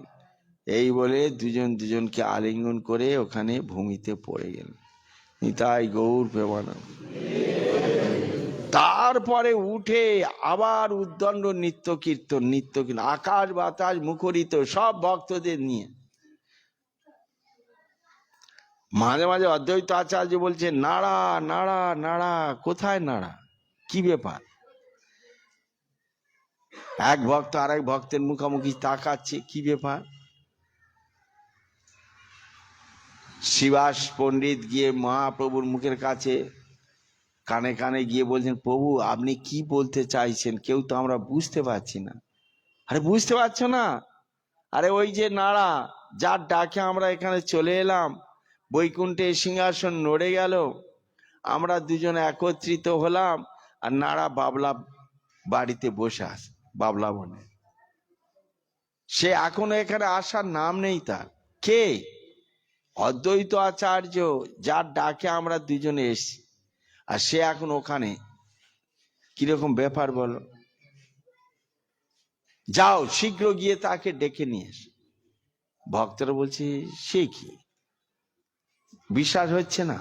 Speaker 1: এই বলে দুজনকে আলিঙ্গন করে ওখানে ভূমিতে পড়ে গেলেন। নিতাই গৌর প্রেমানন্দ। তারপরে উঠে আবার উদ্দণ্ড নিত্য কীর্তন, আকাশ বাতাস মুখরিত সব ভক্তদের নিয়ে। মাঝে মাঝে অদ্বৈত আচার্য বলছে নাড়া নাড়া নাড়া, কোথায় নাড়া, কি ব্যাপার? এক ভক্ত আর এক ভক্তের মুখোমুখি তাকাচ্ছে, কি ব্যাপার? শ্রীবাস পণ্ডিত গিয়ে মহাপ্রভুর মুখের কাছে কানে কানে গিয়ে বলছেন, প্রভু আপনি কি বলতে চাইছেন, কেউ তো আমরা বুঝতে পারছি না। আরে বুঝতে পারছো না? আরে ওই যে নাড়া, যার ডাকে আমরা এখানে চলে এলাম, বৈকুণ্ঠে সিংহাসন নড়ে গেল, আমরা দুজনে একত্রিত হলাম, আর নাড়া বাবলা বাড়িতে বসে আছে, বাবলা বনে। সে এখনো এখানে আসার নাম নেই তার। কে? অদ্বৈত আচার্য, যার ডাকে আমরা দুজনে এসছি, আর সে এখন ওখানে। কিরকম ব্যাপার বলো? যাও শীঘ্র গিয়ে তাকে ডেকে নিয়ে এস। ভক্তরা বলছে সে কি, বিশ্বাস হচ্ছে না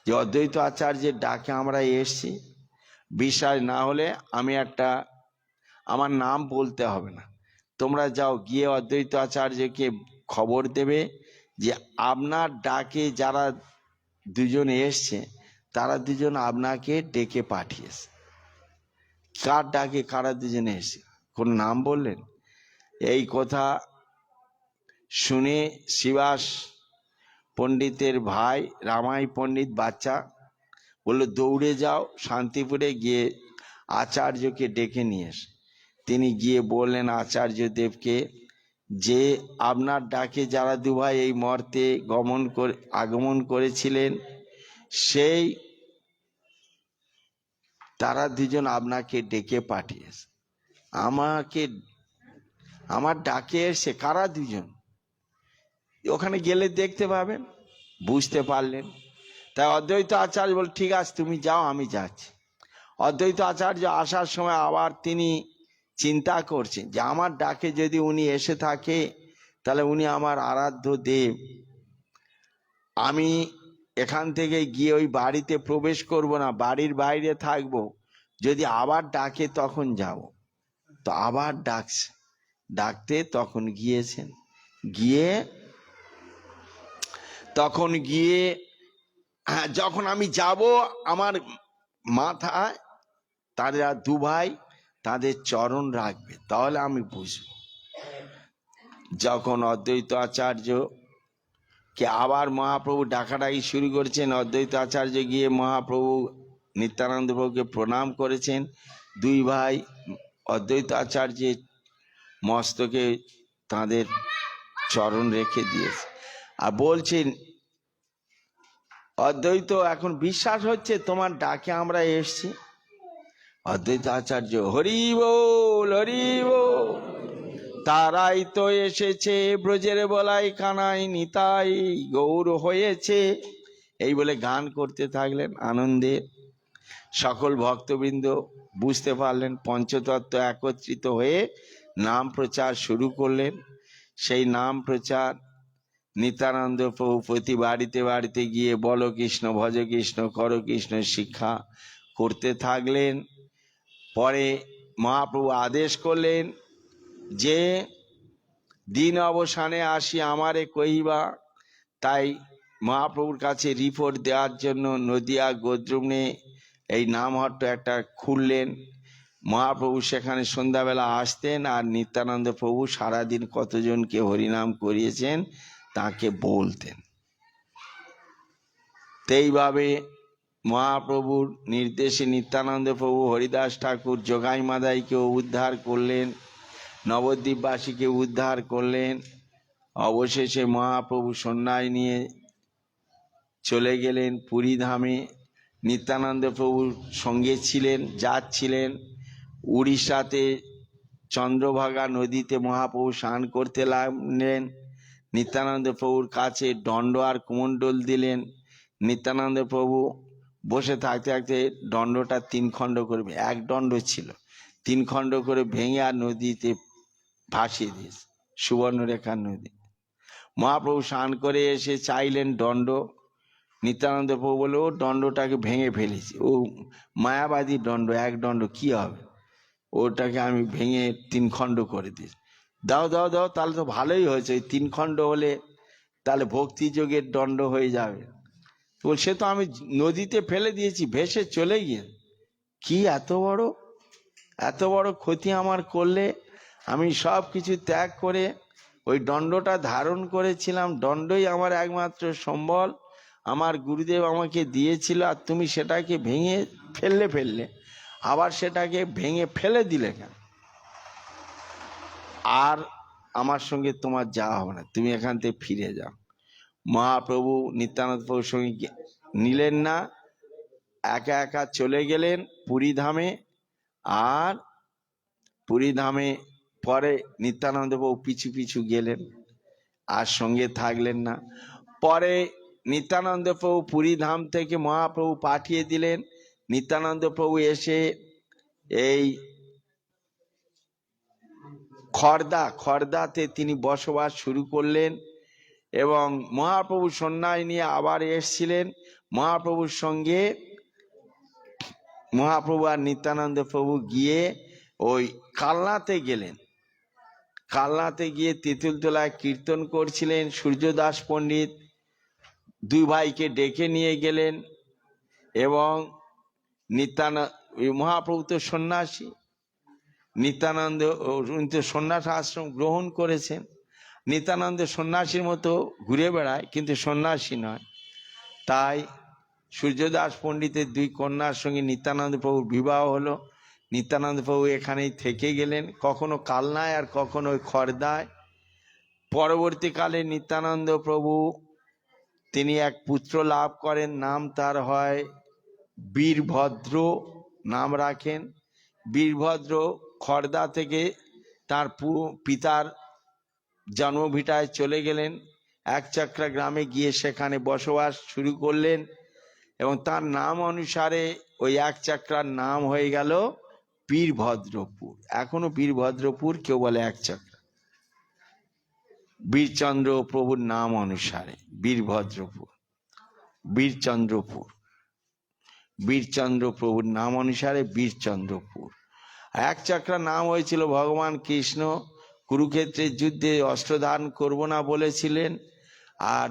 Speaker 1: যে অদ্বৈত আচার্যের ডাকে আমরা এসছি? বিশ্বাস না হলে আমার নাম বলতে হবে না, তোমরা যাও গিয়ে অদ্বৈত আচার্যকে খবর দেবে যে আপনার ডাকে যারা দুজনে এসছে তারা দুজন আপনাকে ডেকে পাঠিয়েছে। কার ডাকে কারা দুজনে এসছে, কোন নাম বললেন? এই কথা শুনে শিবাস পণ্ডিতের ভাই রামাই পণ্ডিত বাচ্চা বলল, দৌড়ে যাও শান্তিপুরে গিয়ে আচার্যকে ডেকে নিয়ে এস। তিনি গিয়ে বললেন আচার্য দেবকে যে আপনার ডাকে যারা দুভাই এই মর্তে আগমন করেছিলেন, সেই তারা দুজন আপনাকে ডেকে পাঠিয়েছে। আমার ডাকে এসে কারা দুজন, ওখানে গেলে দেখতে পাবেন। বুঝতে পারলেন? তাই অদ্বৈত আচার্য বল, ঠিক আছে তুমি যাও, আমি যাচ্ছি। অদ্বৈত আচার্য আসার সময় আবার তিনি চিন্তা করছেন যে আমার ডাকে যদি উনি এসে থাকে তাহলে উনি আমার আরাধ্য দেব, আমি এখান থেকে গিয়ে ওই বাড়িতে প্রবেশ করব না, বাড়ির বাইরে থাকব, যদি আবার ডাকে তখন যাব। তো আবার ডাকতে তখন গিয়েছেন, যখন আমি যাব আমার মাথায় তাদের দু ভাই তাদের চরণ রাখবে, তাহলে আমি বুঝব। যখন অদ্বৈত আচার্য কে আবার মহাপ্রভু ডাকাডাকি শুরু করেছেন, অদ্বৈত আচার্য গিয়ে মহাপ্রভু নিত্যানন্দ প্রভুকে প্রণাম করেছেন। দুই ভাই অদ্বৈত আচার্যের মস্তকে তাদের চরণ রেখে দিয়েছে, আর বলছেন অদ্বৈত এখন বিশ্বাস হচ্ছে তোমার ডাকে আমরা এসছি? অদ্বৈত আচার্য হরি বল, হরি বল। তারাই তো এসেছে ব্রজের বলাই কানাই নিতাই গৌর হয়েছে, এই বলে গান করতে থাকলেন আনন্দে। সকল ভক্তবৃন্দ বুঝতে পারলেন, পঞ্চতত্ত্ব একত্রিত হয়ে নাম প্রচার শুরু করলেন। সেই নাম প্রচার নিত্যানন্দ প্রভু প্রতি বাড়িতে বাড়িতে গিয়ে বল কৃষ্ণ, ভজ কৃষ্ণ, কর কৃষ্ণ শিক্ষা করতে থাকলেন। পরে মহাপ্রভু আদেশ করলেন যে দিন অবসানে আসি আমারে কহিবা। তাই মহাপ্রভুর কাছে রিপোর্ট দেওয়ার জন্য নদিয়া গোদ্রুমে এই নামহট্ট একটা খুললেন। মহাপ্রভু সেখানে সন্ধ্যাবেলা আসতেন, আর নিত্যানন্দ প্রভু সারাদিন কতজনকে হরিনাম করিয়েছেন তাকে বলতেন। এইভাবে মহাপ্রভুর নির্দেশে নিত্যানন্দ প্রভু হরিদাস ঠাকুর যোগাই মাদাইকেও উদ্ধার করলেন, নবদ্বীপবাসীকে উদ্ধার করলেন। অবশেষে মহাপ্রভু সন্ন্যাস নিয়ে চলে গেলেন পুরী ধামে। নিত্যানন্দ প্রভুর সঙ্গে যাচ্ছিলেন। উড়িষ্যাতে চন্দ্রভাগা নদীতে মহাপ্রভু স্নান করতে লাগলেন। নিত্যানন্দ প্রভুর কাছে দণ্ড আর কুমণ্ডল দিলেন। নিত্যানন্দ প্রভু বসে থাকতে থাকতে দণ্ডটা 3 খণ্ড করে, এক দণ্ড ছিল 3 খণ্ড করে ভেঙে আর নদীতে ভাসিয়ে দিয়েছে, সুবর্ণরেখার নদী। মহাপ্রভু স্নান করে এসে চাইলেন দণ্ড। নিত্যানন্দ প্রভু বলে, ও দণ্ডটাকে ভেঙে ফেলেছি, ও মায়াবাদী দণ্ড, এক দণ্ড কি হবে, ওটাকে আমি ভেঙে 3 খণ্ড করে দিয়েছি। দাও দাও দাও, তাহলে তো ভালোই হয়েছে, ওই 3 খণ্ড হলে তাহলে ভক্তিযোগের দণ্ড হয়ে যাবে। তো সে তো আমি নদীতে ফেলে দিয়েছি, ভেসে চলে গিয়ে। কি এত বড় ক্ষতি আমার করলে? আমি সব কিছু ত্যাগ করে ওই দণ্ডটা ধারণ করেছিলাম, দণ্ডই আমার একমাত্র সম্বল, আমার গুরুদেব আমাকে দিয়েছিল, আর তুমি সেটাকে ভেঙে ফেললে, আবার সেটাকে ভেঙে ফেলে দিলে কেন? আর আমার সঙ্গে তোমার যাওয়া হবে না, তুমি এখান থেকে ফিরে যাও। মহাপ্রভু নিত্যানন্দ প্রভুর সঙ্গে নিলেন না, একা একা চলে গেলেন পুরী ধামে। আর পুরী ধামে পরে নিত্যানন্দ প্রভু পিছু পিছু গেলেন, আর সঙ্গে থাকলেন না। পরে নিত্যানন্দ প্রভু পুরী ধাম থেকে মহাপ্রভু পাঠিয়ে দিলেন। নিত্যানন্দ প্রভু এসে এই খর্দাতে তিনি বসবাস শুরু করলেন, এবং মহাপ্রভু সন্ন্যাস নিয়ে আবার এসেছিলেন। মহাপ্রভুর সঙ্গে মহাপ্রভু আর নিত্যানন্দ প্রভু গিয়ে ওই কালনাতে গেলেন। কালনাতে গিয়ে তেঁতুলতলায় কীর্তন করছিলেন। সূর্যদাস পণ্ডিত দুই ভাইকে ডেকে নিয়ে গেলেন, এবং মহাপ্রভু তো সন্ন্যাসী, নিত্যানন্দ সন্ন্যাস আশ্রম গ্রহণ করেছেন। নিত্যানন্দ সন্ন্যাসীর মতো ঘুরে বেড়ায়, কিন্তু সন্ন্যাসী নয়। তাই সূর্যদাস পণ্ডিতের দুই কন্যার সঙ্গে নিত্যানন্দ প্রভুর বিবাহ হলো। নিত্যানন্দ প্রভু এখানেই থেকে গেলেন, কখনো কালনায় আর কখনো ওই খর্দায়। পরবর্তীকালে নিত্যানন্দ প্রভু তিনি এক পুত্র লাভ করেন, নাম তার হয় বীরভদ্র, নাম রাখেন বীরভদ্র। খর্দা থেকে তার পিতার জন্মভিটায় চলে গেলেন, একচক্রা গ্রামে গিয়ে সেখানে বসবাস শুরু করলেন, এবং তার নাম অনুসারে ওই একচক্রার নাম হয়ে গেল বীরভদ্রপুর। এখনো বীরভদ্রপুর কেউ বলে একচক্রা। বীরচন্দ্র প্রভুর নাম অনুসারে বীরভদ্রপুর, বীরচন্দ্রপুর, বীরচন্দ্র প্রভুর নাম অনুসারে বীরচন্দ্রপুর। একচক্রা নাম হয়েছিল ভগবান কৃষ্ণ কুরুক্ষেত্রের যুদ্ধে অস্ত্র ধারণ করবো না বলেছিলেন, আর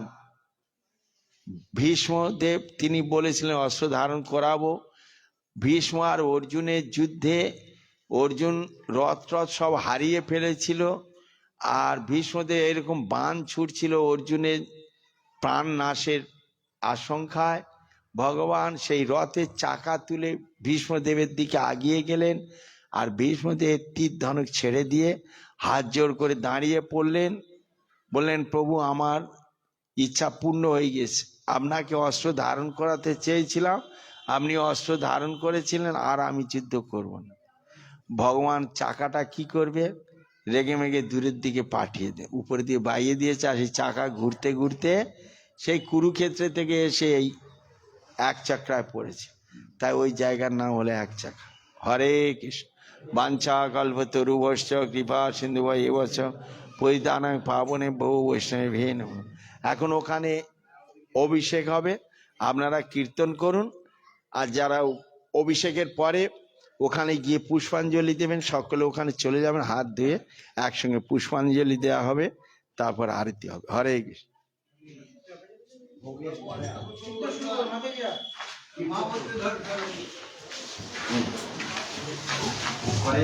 Speaker 1: ভীষ্মদেব তিনি বলেছিলেন অস্ত্র ধারণ করাবো। ভীষ্ম আর অর্জুনের যুদ্ধে অর্জুন রথ সব হারিয়ে ফেলেছিল, আর ভীষ্মদেব এরকম বাণ ছুটছিল অর্জুনের প্রাণ নাশের আশঙ্কায়। ভগবান সেই রথের চাকা তুলে ভীষ্মদেবের দিকে আগিয়ে গেলেন, আর ভীষ্মদেব তীর ধনুক ছেড়ে দিয়ে হাত জোড় করে দাঁড়িয়ে পড়লেন, বললেন প্রভু আমার ইচ্ছা পূর্ণ হয়ে গেছে, আপনাকে অস্ত্র ধারণ করাতে চেয়েছিলাম, আপনি অস্ত্র ধারণ করেছিলেন, আর আমি যুদ্ধ করব না। ভগবান চাকাটা কি করবে, রেগে মেগে দূরের দিকে পাঠিয়ে দেয়, উপরে দিয়ে বাইয়ে দিয়েছে, আর সেই চাকা ঘুরতে ঘুরতে সেই কুরুক্ষেত্রে থেকে এসে এই একচক্রায় পড়েছে। তাই ওই জায়গার নাম হলো একচক্রা। হরে কৃষ্ণ। বাঞ্ছা কল্পতরুভশ্চ কৃপা সিন্ধু এবছ পরিত্রাণাং পাবনে বহু বৈষ্ণবে নমঃ। এখন ওখানে অভিষেক হবে, আপনারা কীর্তন করুন, আর যারা অভিষেকের পরে ওখানে গিয়ে পুষ্পাঞ্জলি দেবেন, সকলে ওখানে চলে যাবেন, হাত ধুয়ে একসঙ্গে পুষ্পাঞ্জলি দেওয়া হবে, তারপর আরতি হবে। হরে কৃষ্ণ। হরে